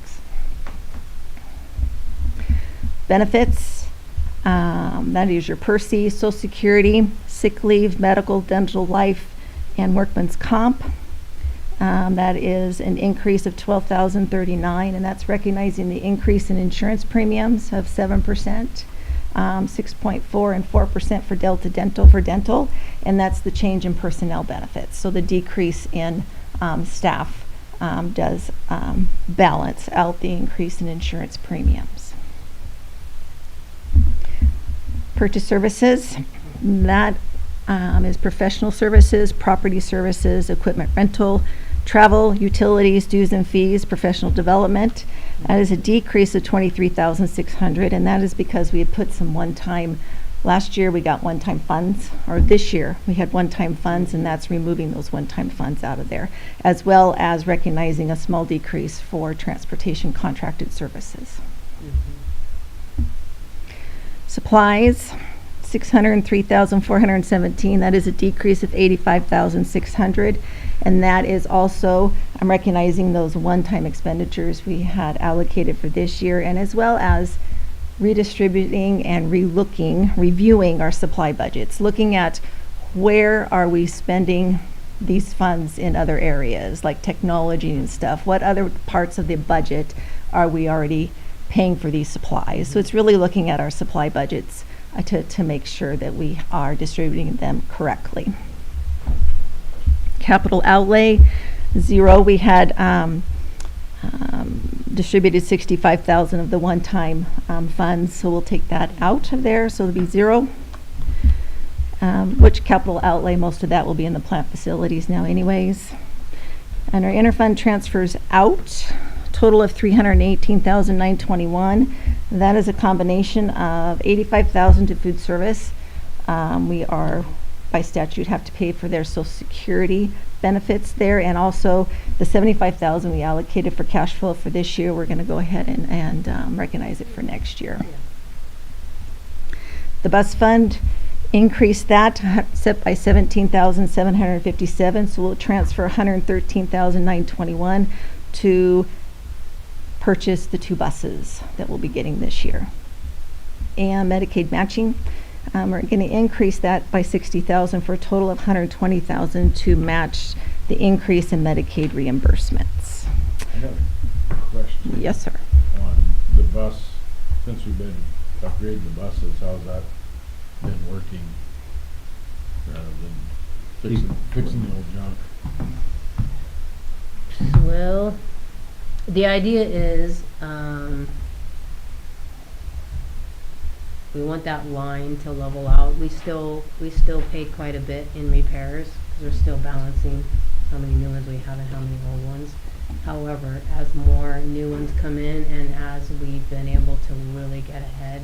Benefits, that is your PERSI, Social Security, sick leave, medical, dental, life, and workman's comp. That is an increase of $12,039, and that's recognizing the increase in insurance premiums of 7%, 6.4% and 4% for Delta Dental for dental, and that's the change in personnel benefits. So the decrease in staff does balance out the increase in insurance premiums. Purchase services, that is professional services, property services, equipment rental, travel, utilities, dues and fees, professional development. That is a decrease of $23,600, and that is because we had put some one-time, last year we got one-time funds, or this year we had one-time funds, and that's removing those one-time funds out of there, as well as recognizing a small decrease for transportation contracted services. Supplies, $603,417. That is a decrease of $85,600, and that is also, I'm recognizing those one-time expenditures we had allocated for this year, and as well as redistributing and reviewing our supply budgets, looking at where are we spending these funds in other areas like technology and stuff. What other parts of the budget are we already paying for these supplies? So it's really looking at our supply budgets to make sure that we are distributing them correctly. Capital outlay, 0. We had distributed $65,000 of the one-time funds, so we'll take that out of there, so it'll be 0. Which capital outlay, most of that will be in the plant facilities now anyways. And our interfund transfers out, total of $318,921. That is a combination of $85,000 to food service. We are, by statute, have to pay for their Social Security benefits there, and also the $75,000 we allocated for cash flow for this year. We're going to go ahead and recognize it for next year. The bus fund, increased that set by $17,757, so we'll transfer $113,921 to purchase the 2 buses that we'll be getting this year. And Medicaid matching, we're going to increase that by $60,000 for a total of $120,000 to match the increase in Medicaid reimbursements. I got a question. Yes, sir. On the bus, since we've been upgrading the buses, how's that been working rather than fixing the old junk? Well, the idea is We want that line to level out. We still pay quite a bit in repairs, because we're still balancing how many new ones we have and how many old ones. However, as more new ones come in and as we've been able to really get ahead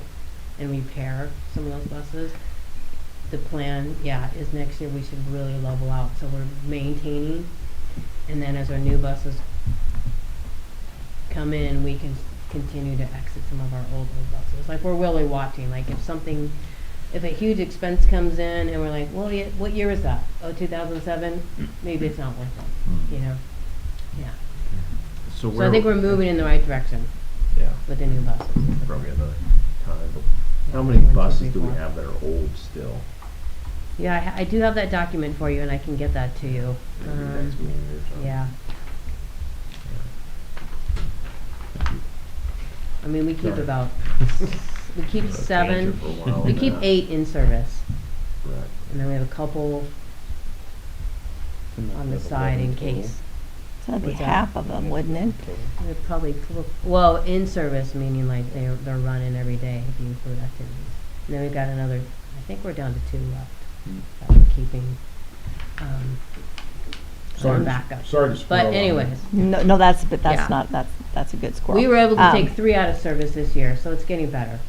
and repair some of those buses, the plan, is next year we should really level out. So we're maintaining, and then as our new buses come in, we can continue to exit some of our old buses. Like, we're really watching, like, if a huge expense comes in and we're like, well, what year is that? Oh, 2007? Maybe it's not worth it, you know? Yeah. So So I think we're moving in the right direction Yeah, with the new buses. probably another time. How Yeah, many 1, 2, buses 3, do we 4. have that are old still? Yeah, I do have that document for you, and I can get that to you. Maybe next meeting or something? Yeah. I mean, we keep Sorry. about, we keep Been a 7, tangent for a while we on keep that. 8 in service. Right. And then we have a couple on the side in case. So that'd be What's that? half of them, wouldn't it? They're probably, well, in service, meaning like they're running every day if you include activities. And then we've got another, I think we're down to 2 left that we're keeping, Sorry, on backup. sorry to But squirrel on you. anyways, No, that's Yeah. not, that's a good squirrel. we were able to Um, take 3 out of service this year, so it's getting better.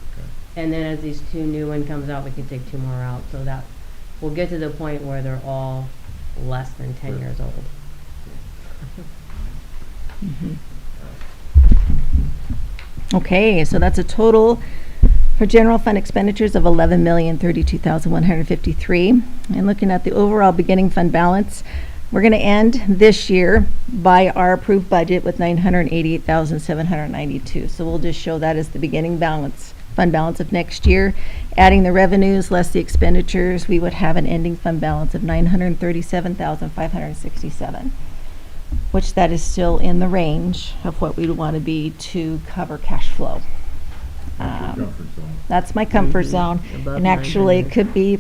And then as these 2 new one comes out, we can take 2 more out, so that we'll get to the point where they're all less than 10 years old. Okay, so that's a total for general fund expenditures of 11,032,153. And looking at the overall beginning fund balance, we're going to end this year by our approved budget with 988,792. So we'll just show that as the beginning balance, fund balance of next year. Adding the revenues less the expenditures, we would have an ending fund balance of 937,567, which that is still in the range of what we would want to be to cover cash flow. That's your comfort zone. That's my comfort zone. Above And actually, it 900. could be,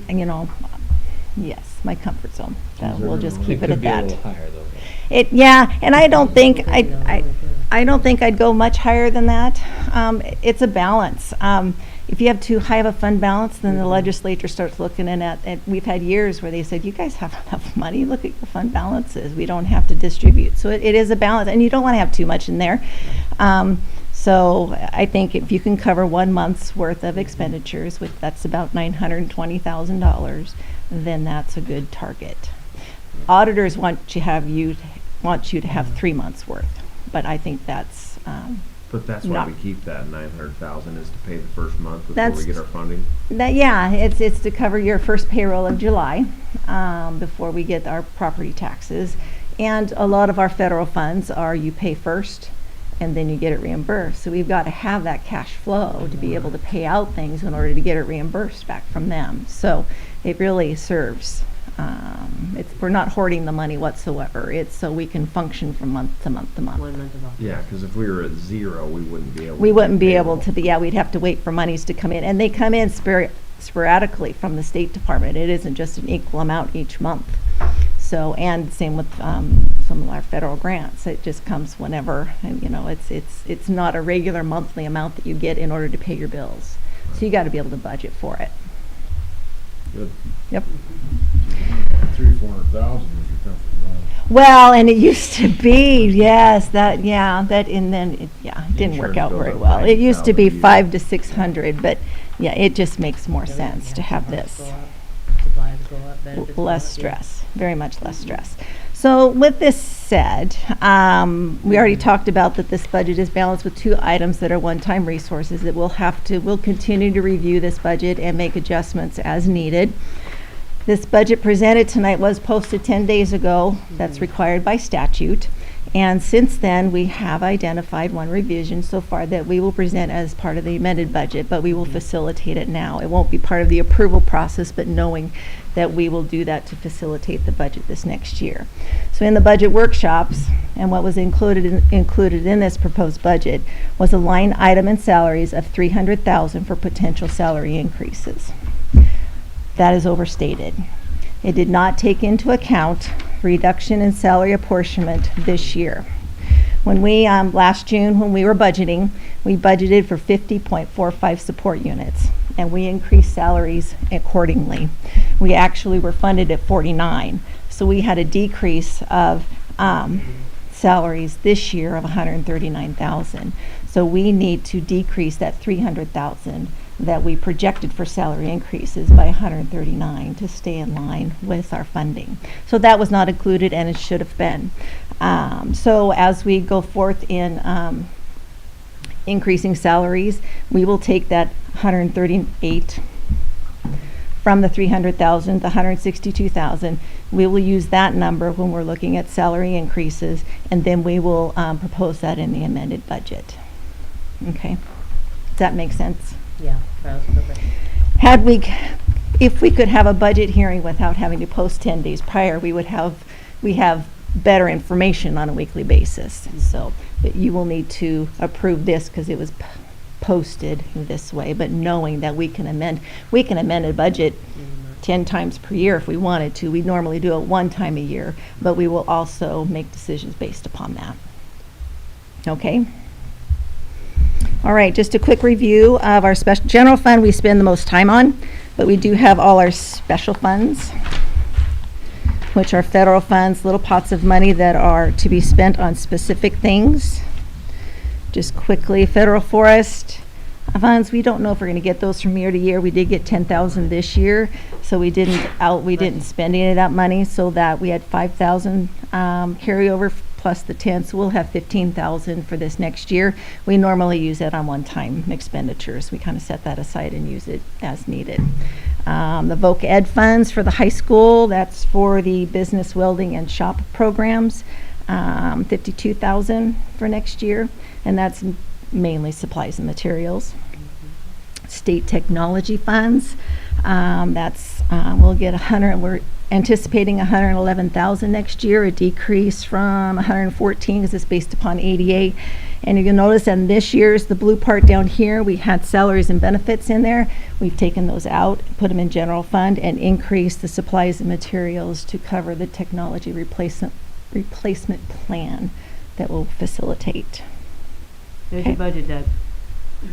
yes, my comfort zone. We'll just keep it could at be a that. little higher though. And I don't think, I don't think I'd go much higher than that. It's a balance. If you have too high of a fund balance, then the legislature starts looking at, we've had years where they said, you guys have enough money, look at your fund balances, we don't have to distribute. So it is a balance, and you don't want to have too much in there. So I think if you can cover 1 month's worth of expenditures, which that's about $920,000, then that's a good target. Auditors want you to have 3 months worth, but I think that's, But that's why Not- we keep that 900,000 is to pay the first month before That's- we get our funding. it's to cover your first payroll of July, before we get our property taxes. And a lot of our federal funds are you pay first and then you get it reimbursed. So we've got to have that cash flow to be able to pay out things in order to get it reimbursed back from them. So it really serves, we're not hoarding the money whatsoever. It's so we can function from month to month to month. 1 month of all. Yeah, because if we were at 0, we wouldn't be able to. We wouldn't be payroll. able to, we'd have to wait for monies to come in. And they come in sporadically from the State Department. It isn't just an equal amount each month. So, and same with some of our federal grants. It just comes whenever, and it's not a regular monthly amount that you get in order to pay your bills. So you got to be able to budget for it. Good. Yep. 300,000-400,000 is your comfort zone. Well, and it used to be, yes, and then it didn't work Insurance out goes very up well. It used to be 90,000 500 to 600, but yeah, it just makes more sense to have Supplies this. go up, supplies go up, benefits go Less up, yeah. stress, very much less stress. So with this said, we already talked about that this budget is balanced with 2 items that are one-time resources that we'll continue to review this budget and make adjustments as needed. This budget presented tonight was posted 10 days ago. That's required by statute. And since then, we have identified 1 revision so far that we will present as part of the amended budget, but we will facilitate it now. It won't be part of the approval process, but knowing that we will do that to facilitate the budget this next year. So in the budget workshops, and what was included in this proposed budget was a line item in salaries of $300,000 for potential salary increases. That is overstated. It did not take into account reduction in salary apportionment this year. When we, last June, when we were budgeting, we budgeted for 50.45 support units. and we increased salaries accordingly. We actually were funded at 49, so we had a decrease of salaries this year of 139,000. So we need to decrease that 300,000 that we projected for salary increases by 139 to stay in line with our funding. So that was not included, and it should have been. So as we go forth in increasing salaries, we will take that 138 from the 300,000, the 162,000. We will use that number when we're looking at salary increases, and then we will propose that in the amended budget. Okay, does that make sense? Yeah, that was perfect. If we could have a budget hearing without having to post 10 days prior, we have better information on a weekly basis. So, but you will need to approve this because it was posted this way, but knowing that we can amend a budget 10 times per year if we wanted to. We normally do it one time a year, but we will also make decisions based upon that. Okay? All right, just a quick review of our special general fund we spend the most time on, but we do have all our special funds, which are federal funds, little pots of money that are to be spent on specific things. Just quickly, federal forest funds, we don't know if we're going to get those from year to year. We did get 10,000 this year, so we didn't spend any of that money, so that we had 5,000 carryover plus the 10, so we'll have 15,000 for this next year. We normally use that on one-time expenditures. We kind of set that aside and use it as needed. The Voc Ed funds for the high school, that's for the business welding and shop programs, 52,000 for next year, and that's mainly supplies and materials. State technology funds, we'll get 100. We're anticipating 111,000 next year, a decrease from 114 because it's based upon ADA. And you'll notice in this year's, the blue part down here, we had salaries and benefits in there. We've taken those out, put them in general fund, and increased the supplies and materials to cover the technology replacement plan that will facilitate. There's your budget, Doug.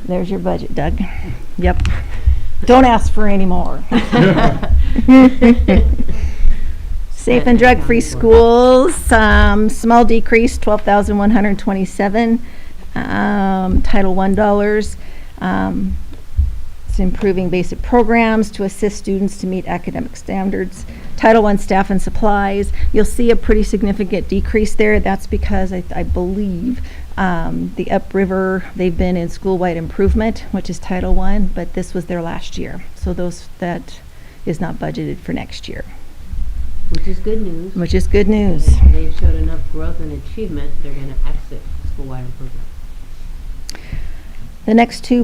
There's your budget, Doug. Yep. Don't ask for any more. Safe and drug-free schools, small decrease, 12,127. Title I dollars. It's improving basic programs to assist students to meet academic standards. Title I staff and supplies. You'll see a pretty significant decrease there. That's because I believe the Upriver, they've been in school-wide improvement, which is Title I, but this was their last year. So that is not budgeted for next year. Which is good news. Which is good news. They've showed enough growth and achievement, they're going to exit school-wide improvement. The next two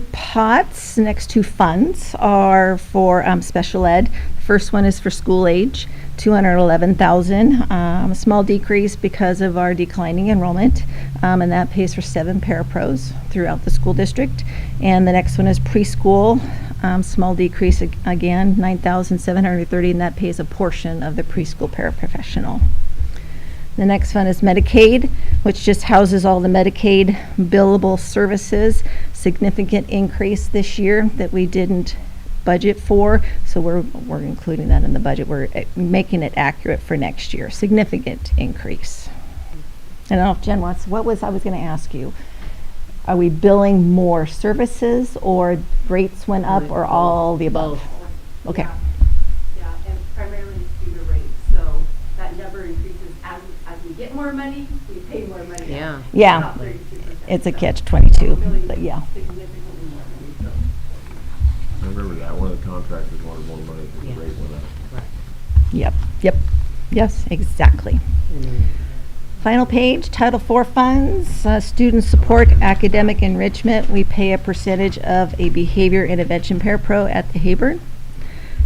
funds are for special ed. The first one is for school age, 211,000. A small decrease because of our declining enrollment, and that pays for 7 parapros throughout the school district. And the next one is preschool, small decrease again, 9,730, and that pays a portion of the preschool paraprofessional. The next one is Medicaid, which just houses all the Medicaid billable services. Significant increase this year that we didn't budget for, so we're including that in the budget. We're making it accurate for next year. Significant increase. And I don't know if Jen wants, I was going to ask you, are we billing more services or rates went up or all the above? Okay. Yeah, and primarily it's due to rates, so that number increases as we get more money, we pay more money. Yeah. Yeah. About 32%. It's a So catch-22, really but yeah. significantly more money, so. I remember that, one of the contractors wanted more money because Yeah. the rate went up. Right. Yep. Yes, exactly. And then- Final page, Title IV funds, student support, academic enrichment. We pay a percentage of a behavior intervention parapro at the Hayburn.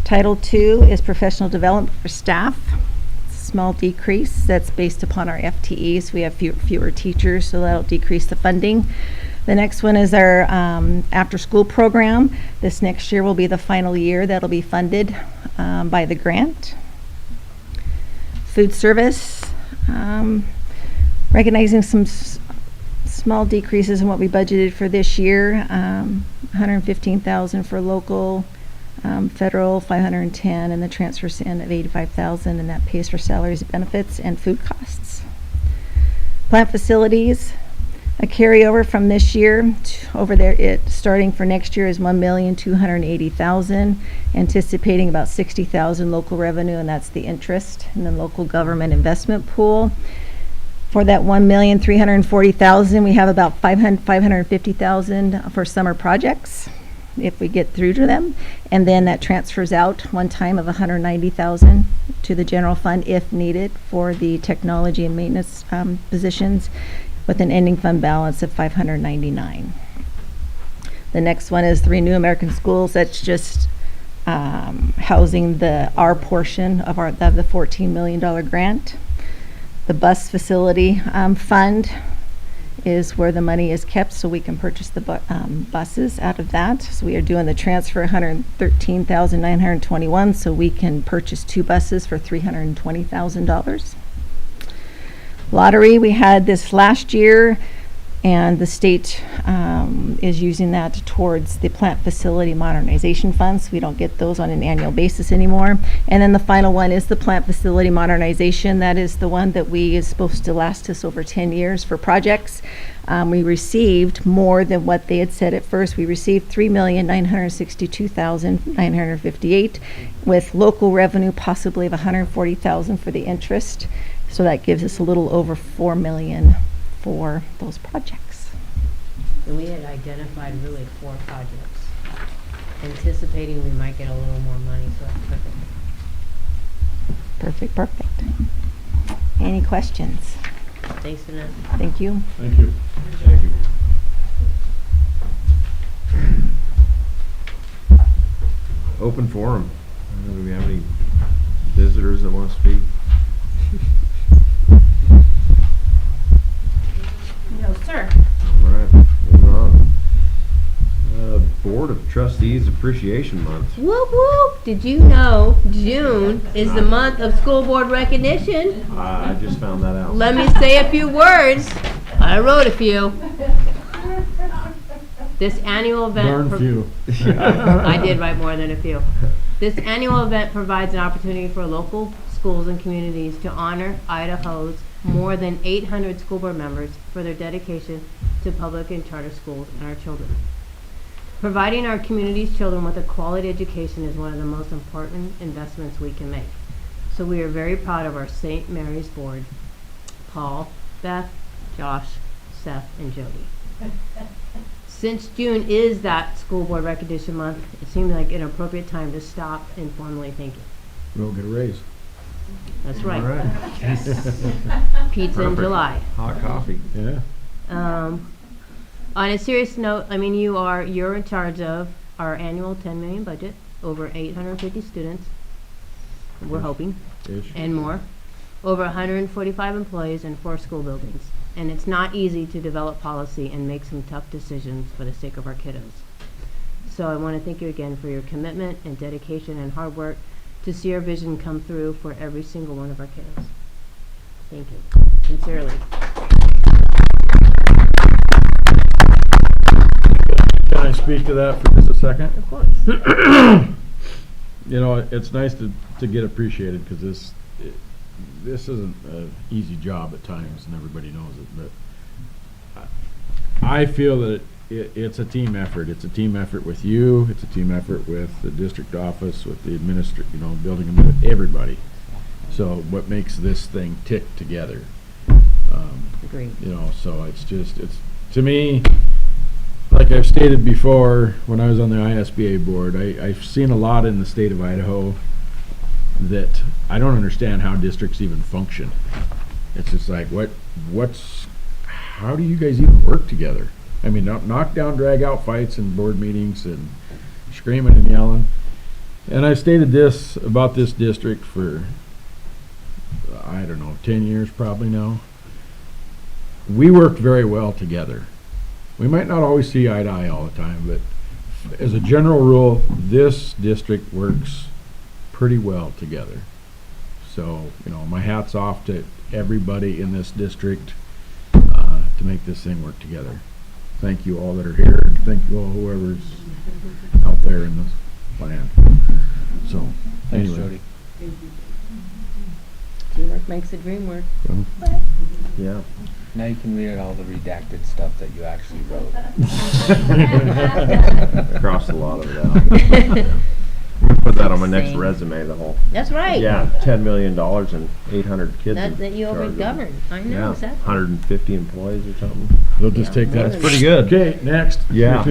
Title II is professional development for staff. Small decrease. That's based upon our FTEs. We have fewer teachers, so that'll decrease the funding. The next one is our after-school program. This next year will be the final year that'll be funded by the grant. Food service. Recognizing some small decreases in what we budgeted for this year. 115,000 for local, federal 510, and the transfers in of 85,000, and that pays for salaries, benefits, and food costs. Plant facilities, a carryover from this year over there. It starting for next year is 1,280,000, anticipating about 60,000 local revenue, and that's the interest in the local government investment pool. For that 1,340,000, we have about 550,000 for summer projects, if we get through to them, and then that transfers out one time of 190,000 to the general fund if needed for the technology and maintenance positions, with an ending fund balance of 599. The next one is 3 New American Schools. That's just housing our portion of the $14 million grant. The bus facility fund is where the money is kept, so we can purchase the buses out of that. So we are doing the transfer, $113,921, so we can purchase 2 buses for $320,000. Lottery, we had this last year, and the state is using that towards the plant facility modernization funds. We don't get those on an annual basis anymore. And then the final one is the plant facility modernization. That is the one that is supposed to last us over 10 years for projects. We received more than what they had said at first. We received $3,962,958 with local revenue possibly of $140,000 for the interest. So that gives us a little over $4 million for those projects. And we had identified really 4 projects, anticipating we might get a little more money, so that's perfect. Perfect. Any questions? Thanks, Annette. Thank you. Thank you. Thank you. Open forum. Do we have any visitors that want to speak? No, sir. All right, moving on. Board of Trustees Appreciation Month. Whoop whoop! Did you know June is the month of school board recognition? I just found that out. Let me say a few words. I wrote a few. This annual event. Darn few. I did write more than a few. This annual event provides an opportunity for local schools and communities to honor Idaho's more than 800 school board members for their dedication to public and charter schools and our children. Providing our community's children with a quality education is one of the most important investments we can make. So we are very proud of our St. Mary's board, Paul, Beth, Josh, Seth, and Jody. Since June is that school board recognition month, it seemed like an appropriate time to stop and formally thank you. We'll get a raise. That's right. All right. Pizza in Perfect. July. Hot coffee. Yeah. On a serious note, I mean, you're in charge of our annual 10 million budget, over 850 students, we're hoping, Ish. and more, over 145 employees and 4 school buildings. And it's not easy to develop policy and make some tough decisions for the sake of our kiddos. So I want to thank you again for your commitment and dedication and hard work to see our vision come through for every single one of our kiddos. Thank you, sincerely. Can I speak to that for just a second? Of course. You know, it's nice to get appreciated, because this isn't an easy job at times, and everybody knows it, but I feel that it's a team effort. It's a team effort with you, it's a team effort with the district office, with the building, with everybody. So what makes this thing tick together? Agreed. You know, so it's to me, like I've stated before, when I was on the ISBA board, I've seen a lot in the state of Idaho that I don't understand how districts even function. It's just like, how do you guys even work together? I mean, knock down, drag out fights in board meetings and screaming and yelling. And I've stated this about this district for, I don't know, 10 years probably now. We work very well together. We might not always see eye to eye all the time, but as a general rule, this district works pretty well together. So, my hat's off to everybody in this district. to make this thing work together. Thank you all that are here, and thank you all whoever's out there in this plan. So, Thanks, anyway. Jody. Thank you. Teamwork makes the dream work. Well, Yeah. Now you can read all the redacted stuff that you actually wrote. Crossed a lot of it out. I'm gonna put that on my next Same. resume, the whole. That's right. Yeah, $10 million and 800 kids. That you in charge of. overgovern. I know, Yeah, exactly. 150 employees or something. They'll just take more that. than Pretty good. Okay, next. Yeah.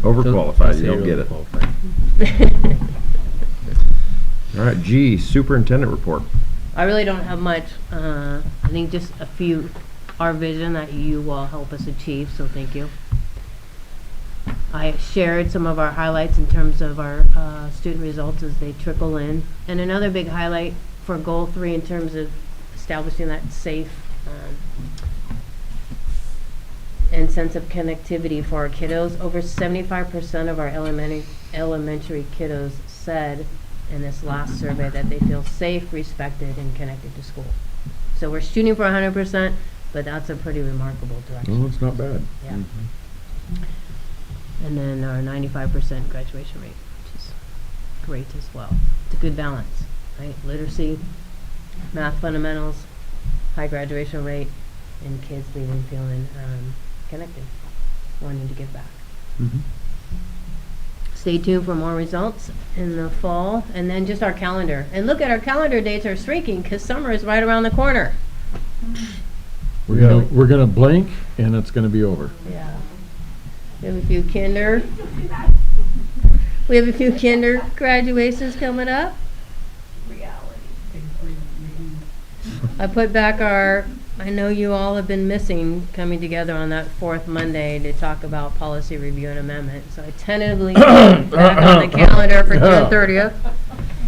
Overqualified, you don't get it. All right, G, superintendent report. I really don't have much. I think just a few, our vision that you will help us achieve, so thank you. I shared some of our highlights in terms of our student results as they trickle in. And another big highlight for goal 3 in terms of establishing that safe and sense of connectivity for our kiddos. Over 75% of our elementary kiddos said in this last survey that they feel safe, respected, and connected to school. So we're shooting for 100%, but that's a pretty remarkable direction. Well, it's not bad. Yeah. And then our 95% graduation rate, which is great as well. It's a good balance, right? Literacy, math fundamentals, high graduation rate, and kids leaving feeling connected, wanting to give back. Stay tuned for more results in the fall, and then just our calendar. And look at our calendar dates are shrinking because summer is right around the corner. We're gonna blink and it's gonna be over. Yeah. We have a few kinder graduations coming up. I put back I know you all have been missing coming together on that 4th Monday to talk about policy review and amendment. So I tentatively put it back on the calendar for June 30th.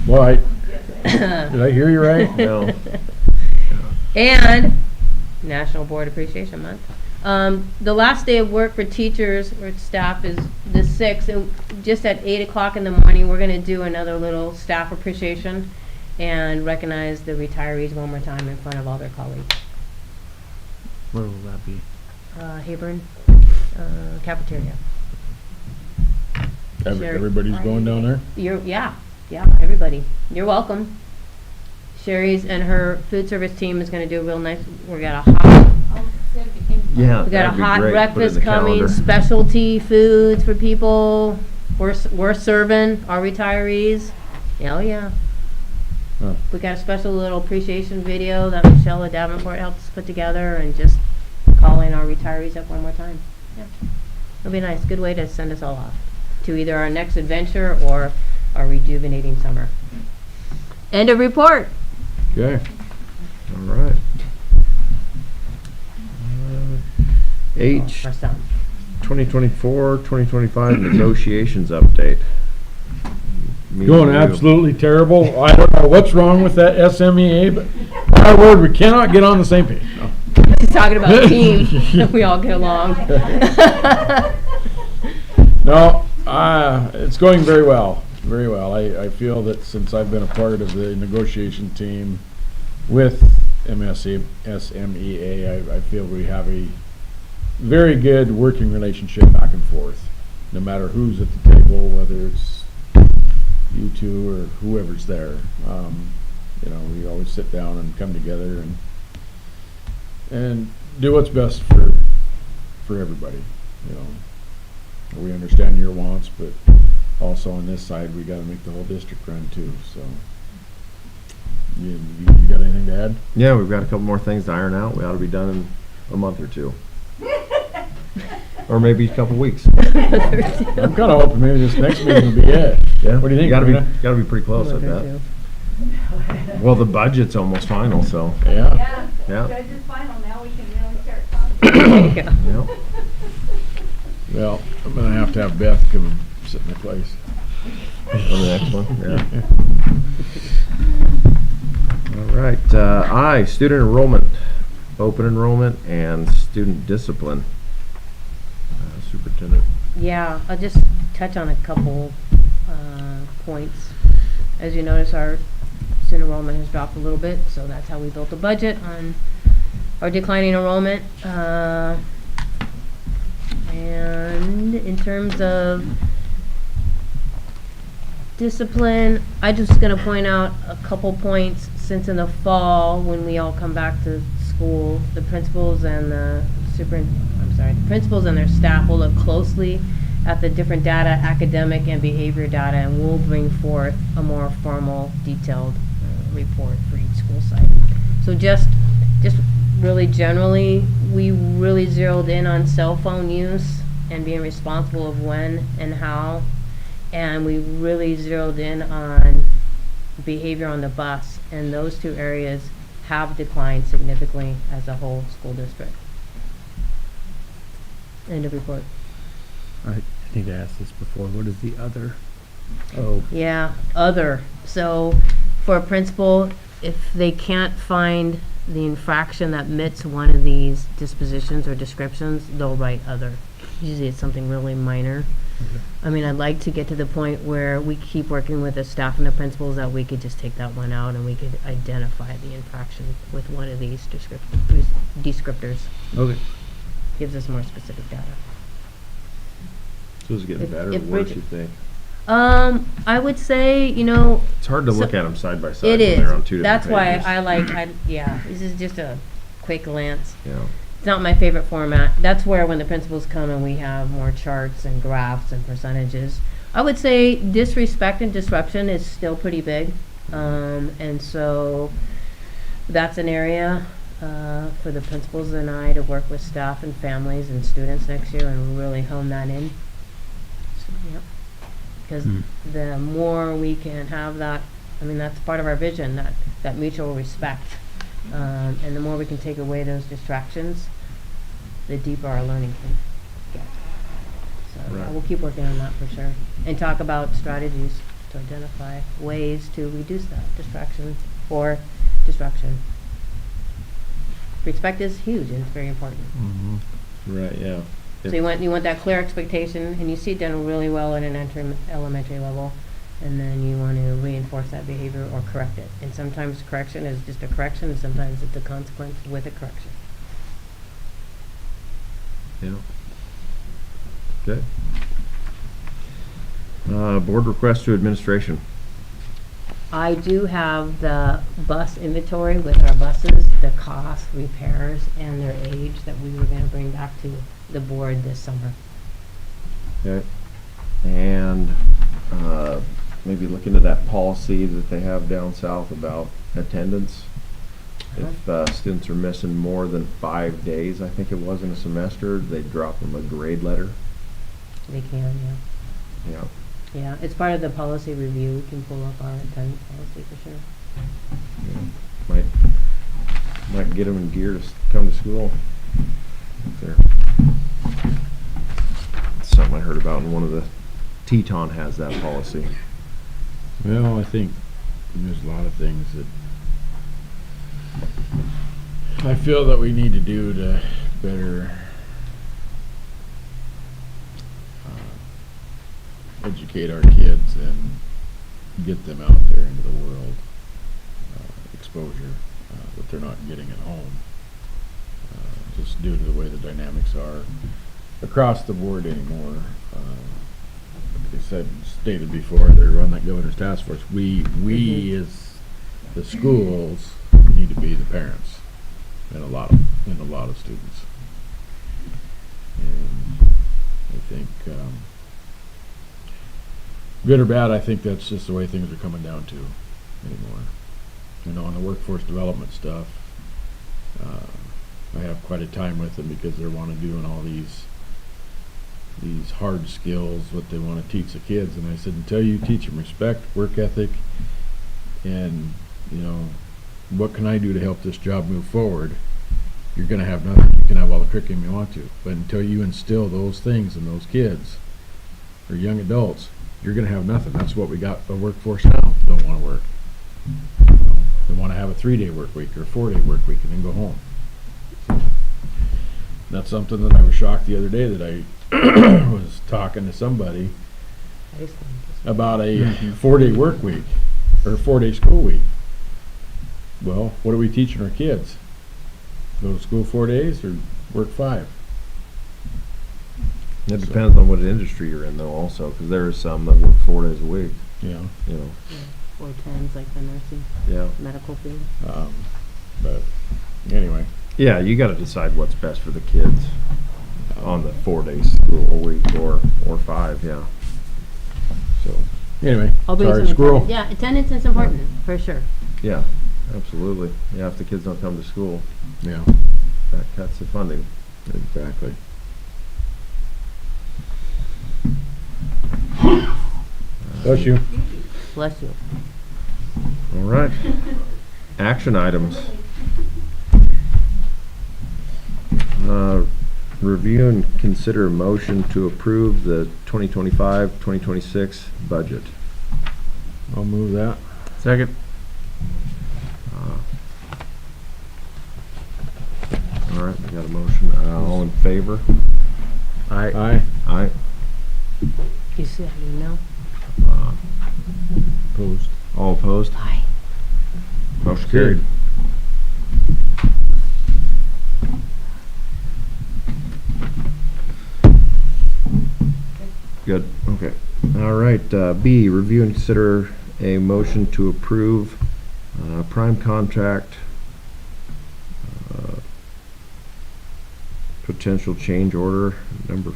Well, did I hear you right? No. And National Board Appreciation Month. The last day of work for teachers or staff is the 6th, and just at 8 o'clock in the morning, we're going to do another little staff appreciation and recognize the retirees one more time in front of all their colleagues. Where will that be? Hebron cafeteria. Sherry. Everybody's going down there? Yeah, everybody. You're welcome. Sherry's and her food service team is going to do a real nice. We got a hot. Yeah, We got a that'd be hot great. Put it in breakfast the coming. calendar. Specialty foods for people. We're serving our retirees. Oh yeah. Huh. We got a special little appreciation video that Michelle at Davenport helped us put together, and just calling our retirees up one more time. Yeah, it'll be nice. Good way to send us all off to either our next adventure or our rejuvenating summer. End of report. Okay. All right. H, For some. 2024-2025 negotiations update. Me Going and you. absolutely terrible. I don't know what's wrong with that SMEA, but my word, we cannot get on the same page. No. She's talking about team. We all get along. No, it's going very well, very well. I feel that since I've been a part of the negotiation team with SMEA, I feel we have a very good working relationship back and forth, no matter who's at the table, whether it's you two or whoever's there. We always sit down and come together and do what's best for everybody. We understand your wants, but also on this side, we got to make the whole district run too. So, you got anything to add? Yeah, we've got a couple more things to iron out. We ought to be done in a month or two. Or maybe a couple weeks. I'm kind of hoping maybe this next meeting will be it. Yeah. What do you think, Gotta Marina? be pretty close, I bet. Well, the budget's almost final, so. Yeah. Yeah. Judge is final, now we can really start talking. Yep. Well, I'm gonna have to have Beth come and sit in my place. On the next one, yeah. All right, I, student enrollment, open enrollment, and student discipline. Superintendent. Yeah, I'll just touch on a couple points. As you notice, our student enrollment has dropped a little bit, so that's how we built the budget on our declining enrollment. And in terms of discipline, I just gonna point out a couple points since in the fall, when we all come back to school, the principals and the principals and their staff will look closely at the different data, academic and behavior data, and we'll bring forth a more formal, detailed report for each school site. So just really generally, we really zeroed in on cell phone use and being responsible of when and how, and we really zeroed in on behavior on the bus, and those two areas have declined significantly as a whole school district. End of report. I think I asked this before. What is the other? Oh, Yeah, other. So for a principal, if they can't find the infraction that meets one of these dispositions or descriptions, they'll write other. Usually it's something really minor. I mean, I'd like to get to the point where we keep working with the staff and the principals that we could just take that one out and we could identify the infraction with one of these descriptors. Okay. Gives us more specific data. So is it getting If- better or if worse, Bridget- you think? I would say, you know, It's hard to So- look at them side by side it when is. they're on two different That's why pages. yeah, this is just a quick glance. Yeah. It's not my favorite format. That's where when the principals come and we have more charts and graphs and percentages. I would say disrespect and disruption is still pretty big. And so that's an area for the principals and I to work with staff and families and students next year and really hone that in. So, yep. Because the more we can have that, I mean, that's part of our vision, that mutual respect. And the more we can take away those distractions, the deeper our learning can get. So Right. we'll keep working on that for sure. And talk about strategies to identify ways to reduce that distraction or disruption. Respect is huge and it's very important. Right, yeah. So you want that clear expectation, and you see it done really well at an elementary level, and then you want to reinforce that behavior or correct it. And sometimes correction is just a correction, and sometimes it's a consequence with a correction. Yeah. Okay. Board request to administration. I do have the bus inventory with our buses, the cost, repairs, and their age that we were going to bring back to the board this summer. Okay. And maybe look into that policy that they have down south about attendance. If students are missing more than 5 days, I think it was in a semester, they drop them a grade letter. They can, yeah. Yeah. Yeah, it's part of the policy review. We can pull up our attendance policy for sure. Yeah. Might get them in gear to come to school. There. Something I heard about in one of the Teton has that policy. Well, I think there's a lot of things that I feel that we need to do to better educate our kids and get them out there into the world, exposure that they're not getting at home, just due to the way the dynamics are across the board anymore. Like I stated before, they run that governor's task force. We as the schools need to be the parents and a lot of students. And I think, good or bad, I think that's just the way things are coming down to anymore. You know, on the workforce development stuff, I have quite a time with them because they want to doing all these hard skills, what they want to teach the kids. And I said, until you teach them respect, work ethic, and, you know, what can I do to help this job move forward, you're going to have nothing. You can have all the curriculum you want to. But until you instill those things in those kids or young adults, you're going to have nothing. That's what we got a workforce now. Don't want to work. They want to have a 3-day work week or a 4-day work week and then go home. So that's something that I was shocked the other day that I was talking to somebody about a 4-day work week or a 4-day school week. Well, what are we teaching our kids? Go to school 4 days or work 5? It depends on what industry you're in though also, because there are some that work 4 days a week, Yeah. you know. 410s like the nursing, Yeah. medical field. But anyway, Yeah, you gotta decide what's best for the kids on the 4 days school a week or 5, yeah. so, anyway, I'll bring sorry, some squirrel. attendance. Yeah, attendance is important, for sure. Yeah, absolutely. Yeah, if the kids don't come to school, Yeah, that cuts the funding. exactly. Bless you. Bless you. All right. Action items. Review and consider a motion to approve the 2025-2026 budget. I'll move that. Second. All right, we got a motion. All in favor? Aye. Aye. You see that email? Opposed. All opposed? Aye. Motion carried. Good, okay. All right, B, review and consider a motion to approve prime contract potential change order number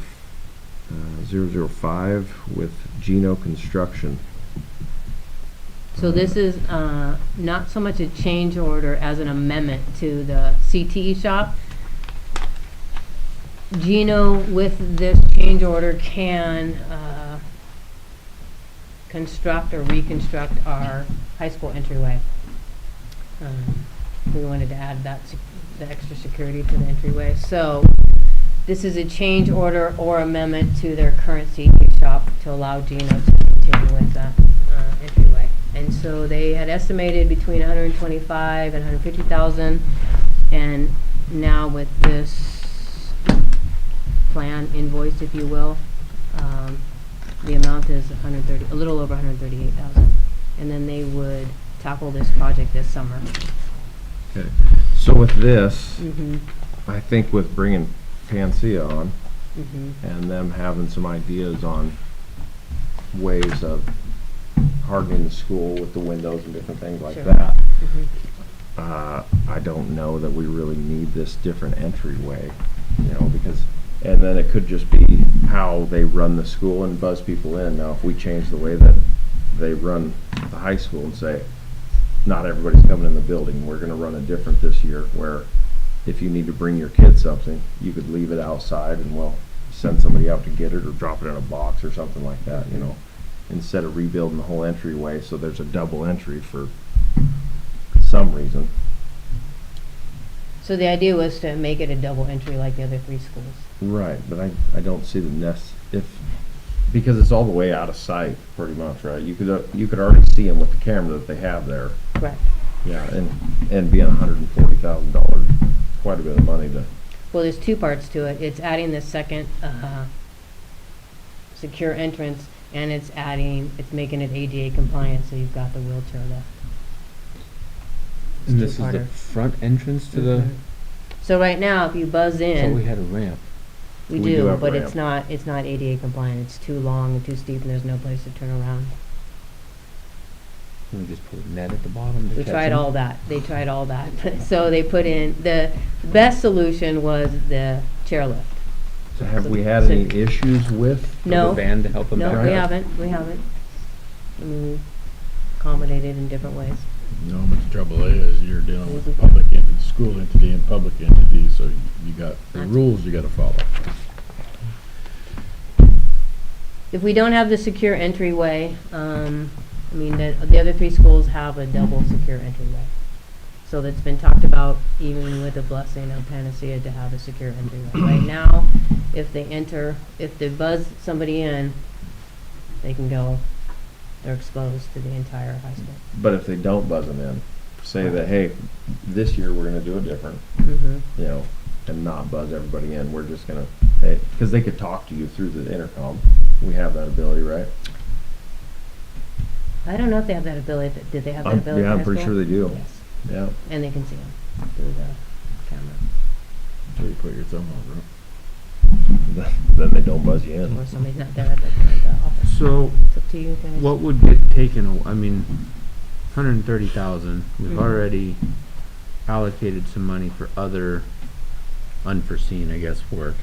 005 with Gino Construction. So this is not so much a change order as an amendment to the CTE shop. Gino, with this change order, can construct or reconstruct our high school entryway. We wanted to add that the extra security to the entryway. So this is a change order or amendment to their current CTE shop to allow Gino to continue with that entryway. And so they had estimated between 125 and 150,000, and now with this plan invoice, if you will, the amount is a little over 138,000, and then they would tackle this project this summer. Okay. So with this, Mm-hmm. I think with bringing Pansia on Mm-hmm. and them having some ideas on ways of hardening the school with the windows and different things like Sure. that, Mm-hmm. I don't know that we really need this different entryway, you know, because, and then it could just be how they run the school and buzz people in. Now, if we change the way that they run the high school and say, not everybody's coming in the building, we're gonna run it different this year, where if you need to bring your kid something, you could leave it outside and we'll send somebody out to get it or drop it in a box or something like that, you know, instead of rebuilding the whole entryway so there's a double entry for some reason. So the idea was to make it a double entry like the other three schools. Right, but I don't see the because it's all the way out of sight, pretty much, right? You could already see them with the camera that they have there. Correct. Yeah, and being $140,000, quite a bit of money to. Well, there's two parts to it. It's adding the second secure entrance, and it's making it ADA compliant, so you've got the wheelchair lift. And this is the Two-parter. front entrance to the, Mhm. So right now, if you buzz so in, we had a ramp. we We do do, have a but ramp. it's not ADA compliant. It's too long and too steep, and there's no place to turn around. Can we just put a net at the bottom to We catch tried them? all that. They tried all that. So they put in, the best solution was the chairlift. So have So- we had so- any issues with? No. The van to help them No, back we up? haven't. We haven't. I mean, we accommodated in different ways. No, but the trouble is, you're dealing with a public entity, school entity and public entity, so you got the rules you gotta follow. If we don't have the secure entryway, I mean, the other three schools have a double secure entryway. So that's been talked about even with the blessing of Panacea to have a secure entryway. Right now, if they buzz somebody in, they can go, they're exposed to the entire high school. But if they don't buzz them in, say that, hey, this year we're gonna do it different, Mm-hmm. you know, and not buzz everybody in, we're just gonna, hey, because they could talk to you through the intercom. We have that ability, right? I don't know if they have that ability. Did they have that ability? Yeah, in I'm high pretty school? sure they do. Yes. Yeah. And they can see them through the camera. So you put your thumb over it. Then they don't buzz you in. Or somebody's not there at the office. So, It's up to you guys. what would get taken, I mean, 130,000, we've Mhm. already allocated some money for other unforeseen, I guess, work.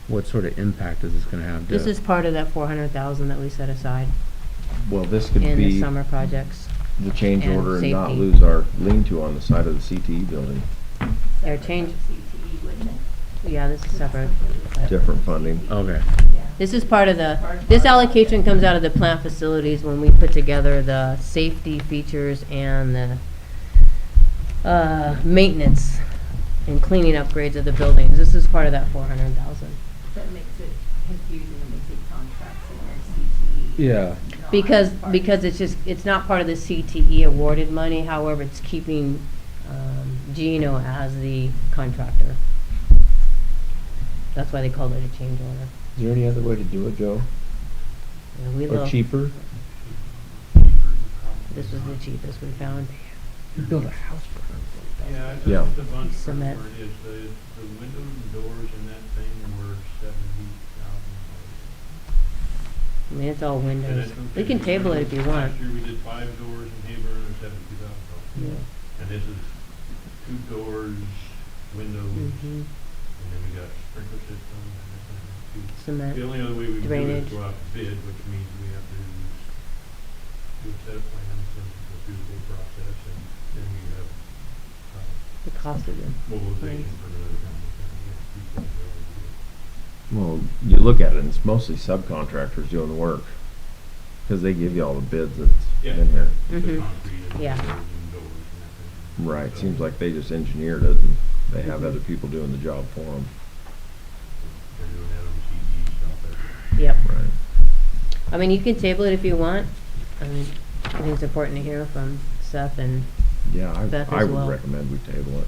What sort of impact is this gonna have? This is part of that 400,000 that we set aside Well, this could in the be summer projects. the change and order and not safety. lose our lean-to on the side of the CTE building. Their change, CTE, wouldn't it? yeah, this is separate. Different funding. Okay. This is part of the, this allocation comes out of the plant facilities when we put together the safety features and the maintenance and cleaning upgrades of the buildings. This is part of that 400,000. That makes it confusing when they say contracts and then CTE. Yeah. Because it's just, it's not part of the CTE awarded money, however, it's keeping Gino as the contractor. That's why they called it a change order. Is there any other way to do it, Joe? Yeah, we Or looked. cheaper? This was the cheapest we found. You build a house for Yeah, it's Yeah. just a bunch of Cement. where it is. The windows and doors in that thing were $70,000. I mean, it's all windows. We can table it if you want. Last year we did 5 doors in Hebron and $72,000. Yeah. And this is 2 doors, windows, Mhm. and then we got sprinkler system and everything. Cement, The only other way we can do it drainage. is go out to bid, which means we have to do a set of plans and go through the bid process, and then we have the cost of it. mobilization for the company. Well, you look at it, and it's mostly subcontractors doing the work. Because they give you all the bids that's Yeah. in here. Mhm. Yeah. Right, seems like they just engineered it, and they have other people doing the job for them. They're doing that on CG stuff. Yep. Right. I mean, you can table it if you want. I mean, I think it's important to hear from Seth and Yeah, Beth I as would well. recommend we table it.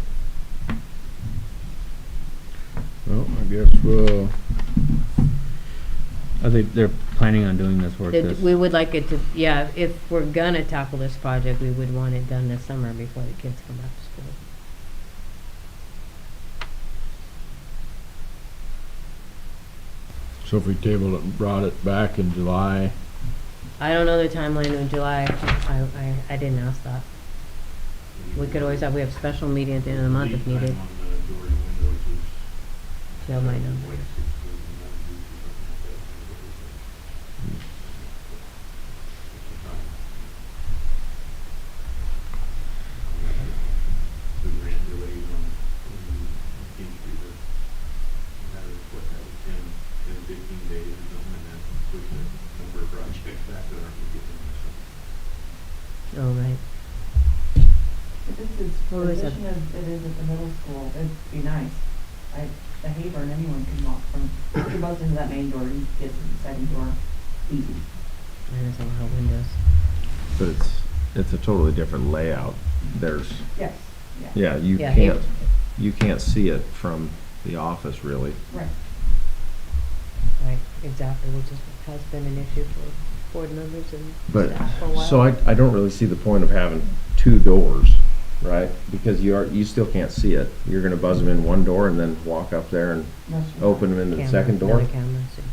Well, I guess, Are they're planning on doing this work that we would like it to, yeah, if we're gonna tackle this project, we would want it done this summer before the kids come back to school. so if we tabled it and brought it back in July, I don't know the timeline in July. I didn't ask that. We could always have, we have special meeting at the end of the month if needed. Joe might know. The grant delays on King Street, that was what, that was 10, 15 days or something, and then pushed a number of projects back that aren't getting this. Oh, right. If this is What was that? position as it is at the middle school, it'd be nice. The Hebron, anyone can walk from, if you buzz into that main door, you get to the second door, easy. And it's all how windows. But it's a totally different layout. There's, Yes, yeah. yeah, Yeah, you can't see it from the office really. Right. Right, exactly, which has been an issue for board members and But, staff for a while. so I don't really see the point of having 2 doors, right? Because you still can't see it. You're gonna buzz them in one door and then walk up there and open them into the Camera, second door, another camera, second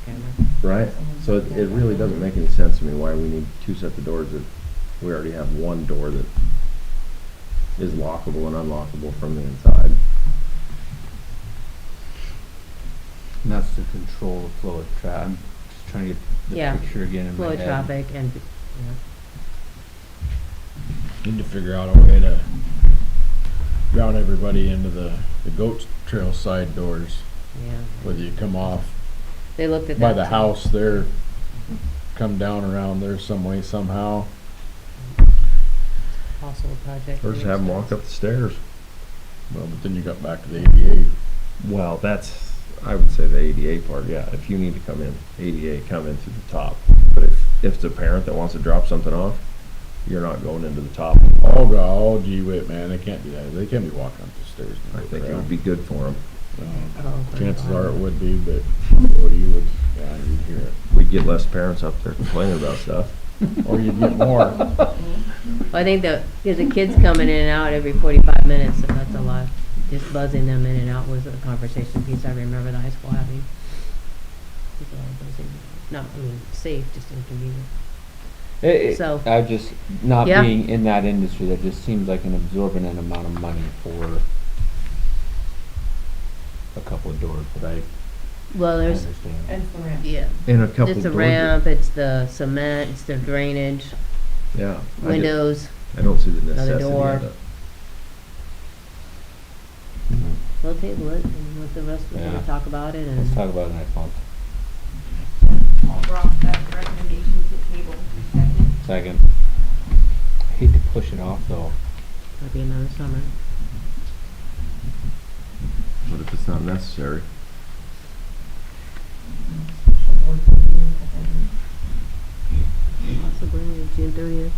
camera. right? So it really doesn't make any sense to me why we need 2 sets of doors that we already have one door that is lockable and unlockable from the inside. And that's to control the flow of traffic. I'm just trying to get the Yeah, picture again in flow my of head. traffic and, need to figure out a way to route everybody into the goat trail side doors. yeah. Whether you come off They looked at that. by the too. house there, come down around there some way somehow. Possible project. Or just have them walk up the stairs. Well, but then you got back to the ADA. Well, I would say the ADA part, yeah. If you need to come in, ADA, come in through the top. But if it's a parent that wants to drop something off, you're not going into the top. Oh, gee whiz, man, they can't do that. They can't be walking up the stairs. I think it would be good for them. Oh, Chances God. are it would be, but what you would, yeah, you'd hear it. We'd get less parents up there complaining about stuff. Or you'd get more. I think that, because the kids coming in and out every 45 minutes, so that's a lot. just buzzing them in and out was a conversation piece I remember the high school having. People are buzzing, not, I mean, safe, just inconvenient. So- I just, not Yeah. being in that industry, that just seems like an absorbent amount of money for a couple of doors, but I Well, there's, understand. And it's the ramp. yeah, In a couple it's the doors. ramp, it's the cement, it's the drainage, Yeah. windows. I don't see the Another necessity door. of it. Mhm. We'll table it and let the rest of Yeah. them talk about it and. Let's talk about it next month. I'll drop that recommendation to table. Second. Second. I hate to push it off though. Might be another summer. But if it's not necessary. Possibly June 30th.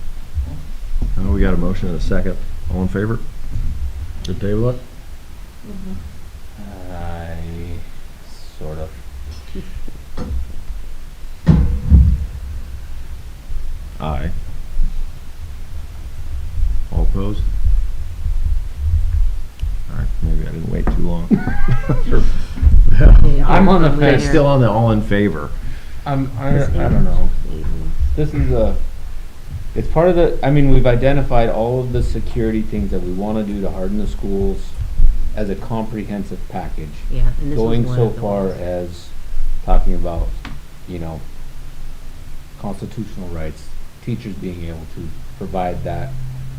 We got a motion and a second. All in favor? To table it? I sort of. Aye. All opposed? Alright, maybe I didn't wait too long. I'm on the I'm Okay, fence. still on the all in favor. I don't know. This is it's part of the, I mean, we've identified all of the security things that we wanna do to harden the schools as a comprehensive package. Yeah, and this was Going one so of the far ones. as talking about, you know, constitutional rights, teachers being able to provide that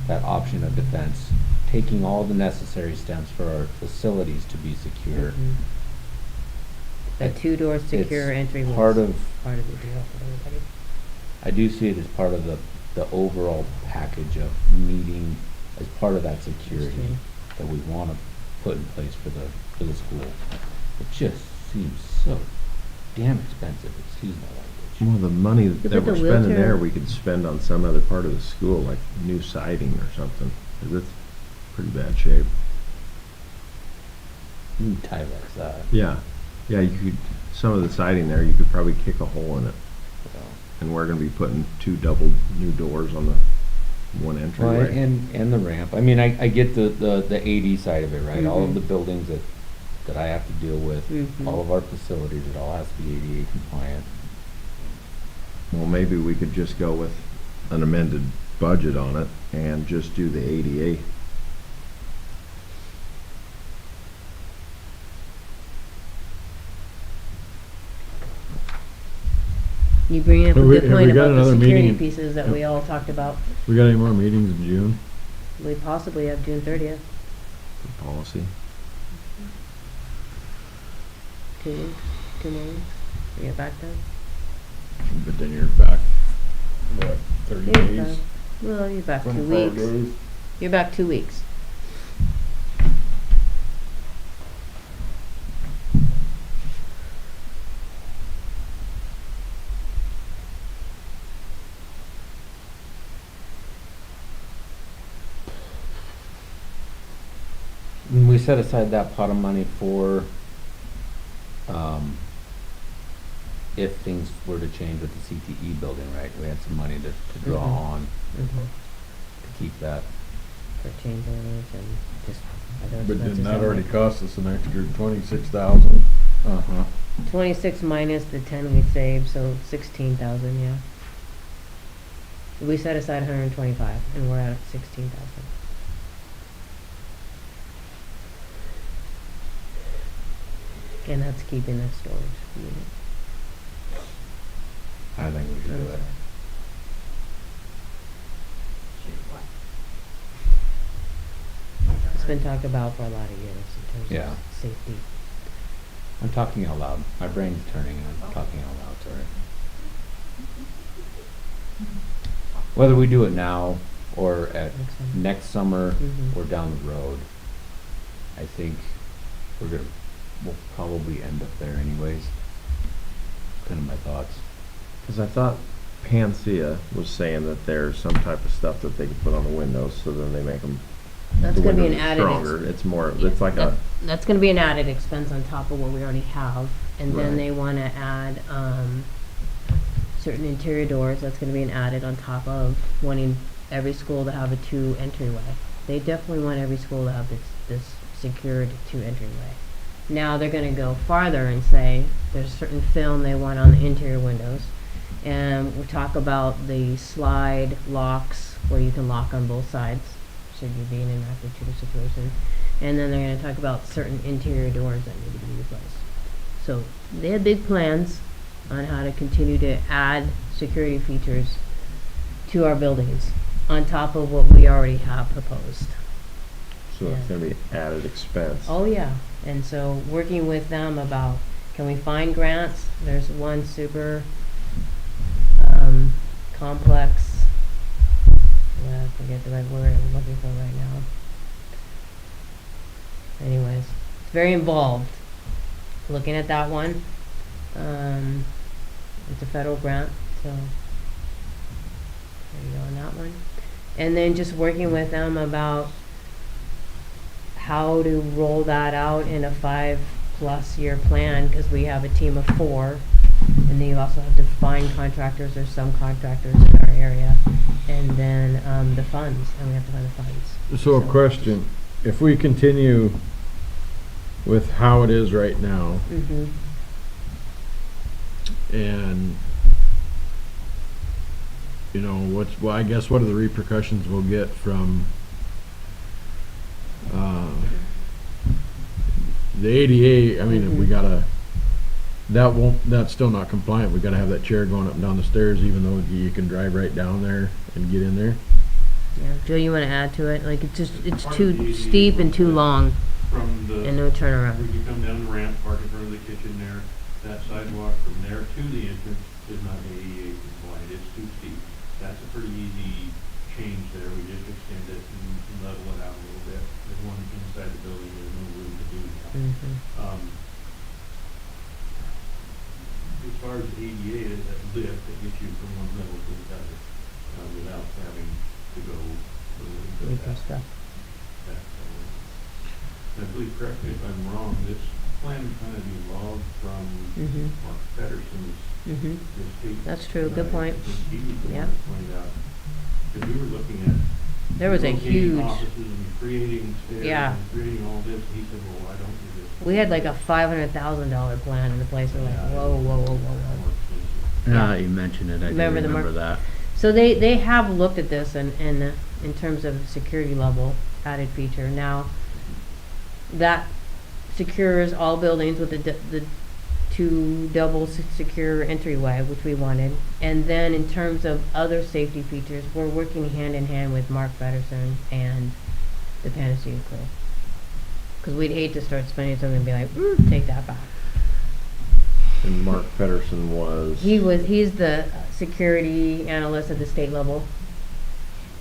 option of defense, taking all the necessary steps for our facilities to be secure. Mhm. A two-door secure It's entry was part of, part of the deal for everybody. I do see it as part of the overall package of needing, as part of that security that we want to put in place for the school. It just seems so damn expensive, excuse my language. Well, the money put that we're the spending wheelchair- there, we could spend on some other part of the school, like new siding or something. 'Cause it's pretty bad shape. New Tilex that. Yeah, yeah, you could, some of the siding there, you could probably kick a hole in it. And we're gonna be putting 2 double new doors on the one Well, entryway. and the ramp. I mean, I get the AD side of it, right? All of Mhm. the buildings that I have to deal with, Mhm. all of our facilities, it all has to be ADA compliant. Well, maybe we could just go with an amended budget on it and just do the ADA. You bring up a Have we- good have we point got about the another security meeting? pieces that we all talked about. We got any more meetings in June? We possibly have June 30th, for policy. 2 weeks, 2 more weeks. We get back then. But then you're back, what, 30 You're days? back- Well, you're back 2 25 weeks. days? You're back 2 weeks. And we set aside that pot of money for, if things were to change with the CTE building, right? We had some money to draw Mhm. on Mhm. to keep that. For change orders and just other But expenses. didn't that on already it. cost us an extra 26,000? Uh-huh. 26 minus the 10 we saved, so 16,000, yeah. We set aside 125 and we're at 16,000. And that's keeping that storage unit. I think we should do it. It's been talked about for a lot of years in terms Yeah. of safety. I'm talking out loud. My brain's turning and I'm talking out loud, sorry. Whether we do it now or at Next summer. next summer Mhm. or down the road, I think we'll probably end up there anyways. Kind of my thoughts. Cause I thought Panacea was saying that there's some type of stuff that they could put on the windows, so then they make them, That's the gonna be an windows added. stronger. It's more, it's like a, That's gonna be an added expense on top of what we already have. And then Right. they wanna add, certain interior doors, that's gonna be an added on top of wanting every school to have a 2 entryway. They definitely want every school to have this secured to entryway. Now they're gonna go farther and say there's certain film they want on the interior windows. And we'll talk about the slide locks where you can lock on both sides, should you be in an active shooter situation. And then they're gonna talk about certain interior doors that need to be replaced. So they have big plans on how to continue to add security features to our buildings on top of what we already have proposed. So it's gonna be added expense. Oh, yeah. And so working with them about, can we find grants? There's one super complex, I forget the right word I'm looking for right now. Anyways, it's very involved. Looking at that one, it's a federal grant, so there you go on that one. And then just working with them about how to roll that out in a 5+ year plan, because we have a team of 4, and then you also have to find contractors or some contractors in our area, and then the funds, and we have to find the funds. So a question, if we continue with how it is right now, Mm-hmm. and you know, I guess what are the repercussions we'll get from the ADA? I mean, if we gotta, that's still not compliant. We gotta have that chair going up and down the stairs, even though you can drive right down there and get in there. Yeah, Joe, you want to add to it? Like, it's Part too of the ADA steep and too long, From the, and no turnaround. when you come down the ramp, park in front of the kitchen there, that sidewalk from there to the entrance is not ADA compliant, it's too steep. That's a pretty easy change there, we just extend it and level it out a little bit. There's one inside the building, there's no room to do that. As far as ADA, that lift that gets you from one level to the other, without having to go into Reconstruct. I believe, correct me if I'm wrong, this plan kind of evolved from Mark Pedersen's estate. That's true, good point. He was the Yep. one that pointed out, because we were looking at There was a locating huge, offices and creating stairs Yeah. and creating all this, and he said, well, why don't we just? we had like a $500,000 plan in the place, we're like, whoa, whoa, whoa, whoa, whoa. Now you mention it, I do Remember the remember mark- that. So they have looked at this and in terms of security level added feature. Now, that secures all buildings with the 2 double secure entryway, which we wanted. And then in terms of other safety features, we're working hand in hand with Mark Pedersen and the Panacea crew. Because we'd hate to start spending something and be like, take that back. And Mark Pedersen was? He's the security analyst at the state level.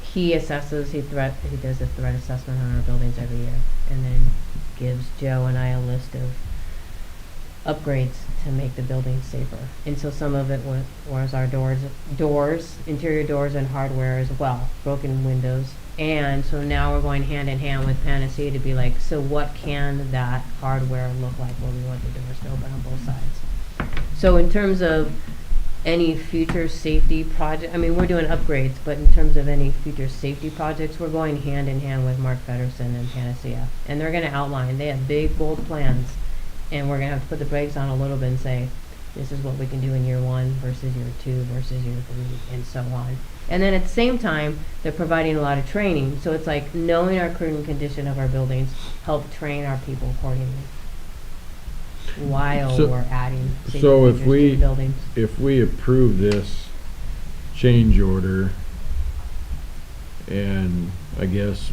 He assesses, he does a threat assessment on our buildings every year, and then gives Joe and I a list of upgrades to make the buildings safer. And so some of it was our doors, interior doors and hardware as well, broken windows. And so now we're going hand in hand with Panacea to be like, so what can that hardware look like where we want the doors to open on both sides? So in terms of any future safety project, I mean, we're doing upgrades, but in terms of any future safety projects, we're going hand in hand with Mark Pedersen and Panacea. And they're gonna outline, they have big, bold plans, and we're gonna have to put the brakes on a little bit and say, this is what we can do in year 1 versus year 2 versus year 3, and so on. And then at the same time, they're providing a lot of training, so it's like knowing our current condition of our buildings, help train our people accordingly while we're adding safety So features to the buildings. if we approve this change order and I guess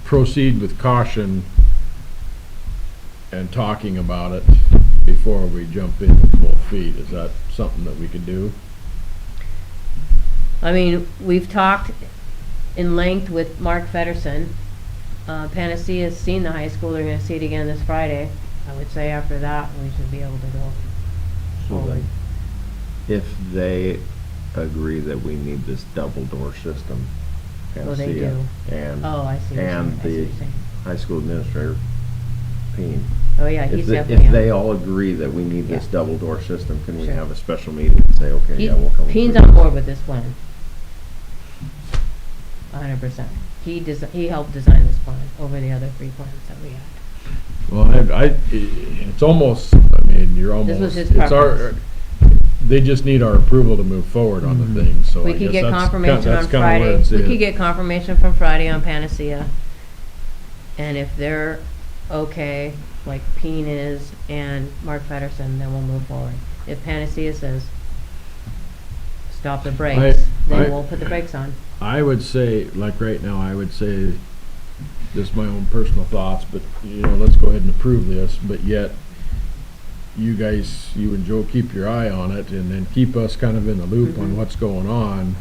proceed with caution and talking about it before we jump in with both feet, is that something that we could do? I mean, we've talked in length with Mark Feddersen. Panacea has seen the high school, they're gonna see it again this Friday. I would say after that, we should be able to go forward. If they agree that we need this double door system, Oh, they Panacea, do. and Oh, I see what you're and saying. I see the what you're saying. high school administrator, Peen. Oh, yeah, he's If definitely on. they all agree that we need this Yeah. double door system, can we Sure. have a special meeting and say, okay, yeah, we'll come. Peen's approve on this? board with this plan. 100%. he helped design this plan over the other 3 plans that we had. Well, it's almost, I mean, you're almost. This was his it's our- preference. They just need our approval to move forward on the thing, so We I could guess get that's confirmation that's on kinda where Friday. it's We at. could get confirmation from Friday on Panacea. And if they're okay, like Peen is and Mark Patterson, then we'll move forward. If Panacea says, stop the brakes, then I- we'll put the brakes on. I would say, like right now, I would say, just my own personal thoughts, but, you know, let's go ahead and approve this, but yet, you guys, you and Joe, keep your eye on it, and then keep us kind of in the loop on what's going on,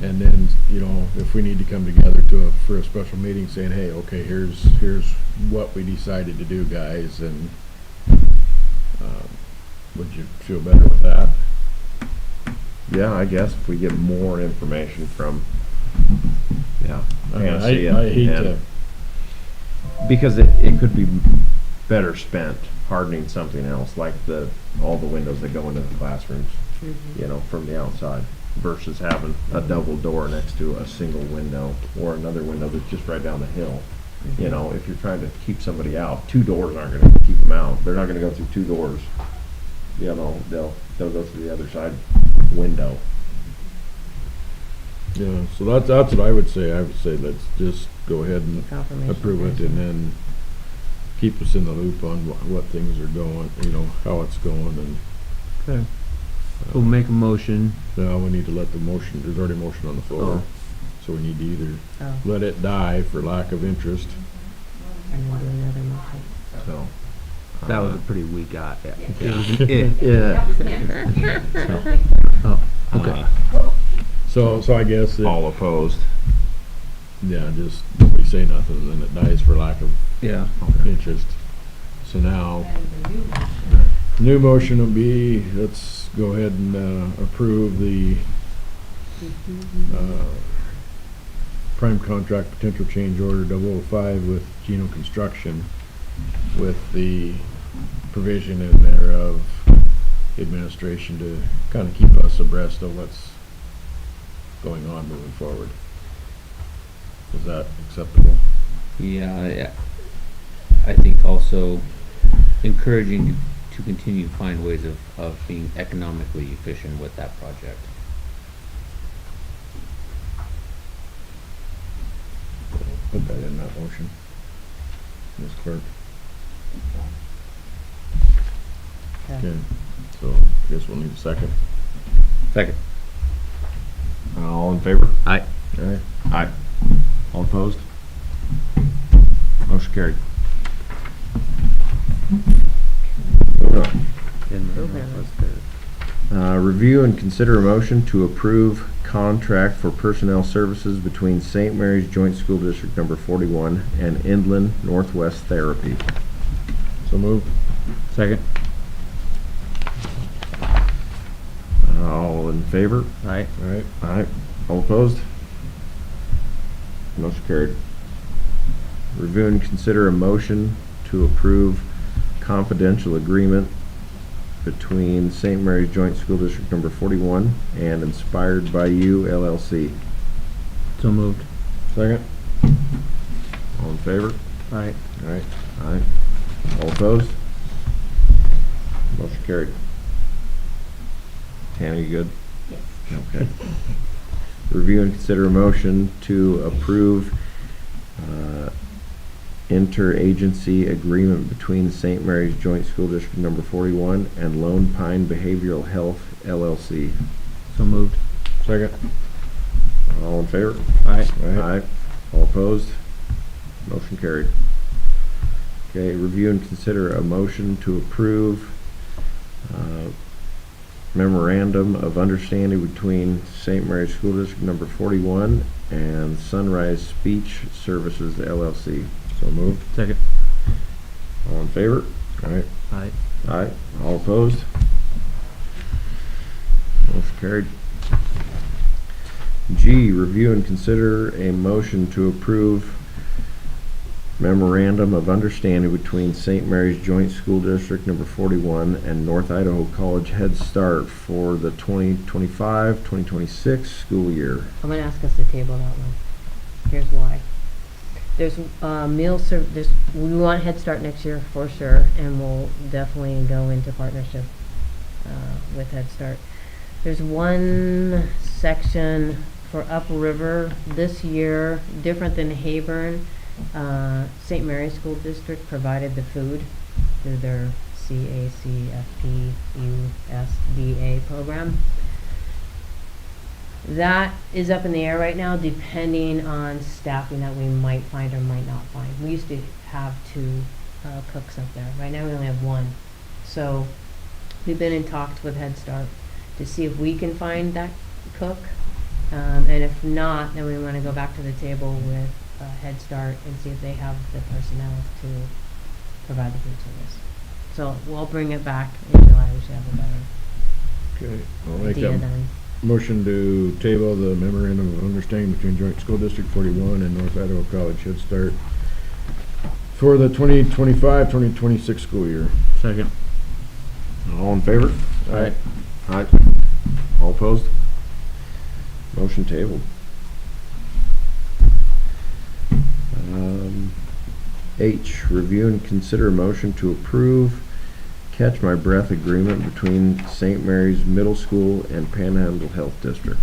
and then, you know, if we need to come together for a special meeting, saying, hey, okay, here's what we decided to do, guys, and, would you feel better with that? Yeah, I guess if we get more information from, yeah, I mean, Panacea. I hate and- to, Because it could be better spent hardening something else, like all the windows that go into the classrooms, you know, from the outside, versus having a double door next to a single window, or another window that's just right down the hill. You know, if you're trying to keep somebody out, 2 doors aren't gonna keep them out. They're not gonna go through 2 doors. You know, they'll go through the other side window. yeah, so that's what I would say. I would say let's just go ahead and Confirmation. approve it, and then keep us in the loop on what things are going, you know, how it's going, and. Okay. We'll make a motion. Now we need to let the motion, there's already a motion on the floor, so we need to either Oh, let it die for lack of interest. and then do another motion. So. That was a pretty weak eye. Yeah. Yeah. It was an it. Yeah. Oh, okay. So I guess, All opposed. yeah, just, we say nothing, and then it dies for lack of Yeah. interest. So now, new motion will be, let's go ahead and, approve the, prime contract potential change order 005 with Geno Construction, with the provision in there of administration to kind of keep us abreast of what's going on moving forward. Is that acceptable? Yeah, I think also encouraging to continue to find ways of being economically efficient with that project. Put that in that motion, Ms. Clerk. Okay, so I guess we'll need a second. Second. All in favor? Aye. Aye. Aye. All opposed? Motion carried. Moving on. Review and consider a motion to approve contract for personnel services between St. Mary's Joint School District Number 41 and Inland Northwest Therapy. So moved. Second. All in favor? Aye. All right. Aye. All opposed? Motion carried. Review and consider a motion to approve confidential agreement between St. Mary's Joint School District Number 41 and Inspired by You LLC. So moved. Second. All in favor? Aye. All right. Aye. All opposed? Motion carried. Tana, you good? Yes. Okay. Review and consider a motion to approve interagency agreement between St. Mary's Joint School District Number 41 and Lone Pine Behavioral Health LLC. So moved. Second. All in favor? Aye. Aye. All opposed? Motion carried. Okay, review and consider a motion to approve memorandum of understanding between St. Mary's School District Number 41 and Sunrise Speech Services LLC. So moved. Second. All in favor? All right. Aye. Aye. All opposed? Motion carried. G, review and consider a motion to approve memorandum of understanding between St. Mary's Joint School District Number 41 and North Idaho College Head Start for the 2025-2026 school year. I'm gonna ask us to table that one. Here's why. There's we want Head Start next year for sure, and we'll definitely go into partnership with Head Start. There's one section for Upriver this year, different than Hayburn. St. Mary's School District provided the food through their CACFPUSDA program. That is up in the air right now, depending on staffing that we might find or might not find. We used to have 2 cooks up there. Right now we only have 1. So we've been in talks with Head Start to see if we can find that cook. And if not, then we want to go back to the table with Head Start and see if they have the personnel to provide the food service. So we'll bring it back in July. We should have a better Okay, I'll make idea that then. motion to table the memorandum of understanding between Joint School District 41 and North Idaho College Head Start for the 2025-2026 school year. Second. All in favor? Aye. Aye. All opposed? Motion tabled. H, review and consider a motion to approve Catch My Breath agreement between St. Mary's Middle School and Panhandle Health District.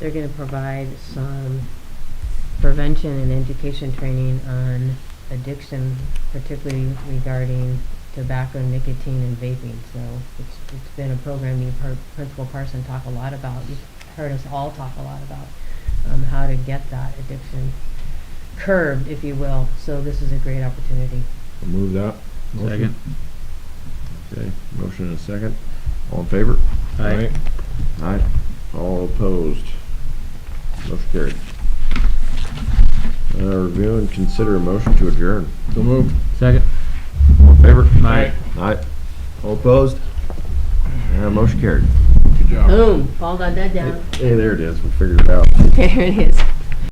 They're going to provide some prevention and education training on addiction, particularly regarding tobacco, nicotine, and vaping. So it's been a program you've heard Principal Parson talk a lot about. You've heard us all talk a lot about how to get that addiction curbed, if you will. So this is a great opportunity. I'll move that. Second. Okay, motion and a second. All in favor? Aye. Aye. All opposed? Motion carried. Review and consider a motion to adjourn. So moved. Second. All in favor? Aye. Aye. All opposed? Motion carried. Good job. Boom, Paul got that down. Hey, there it is. We figured it out. There it is.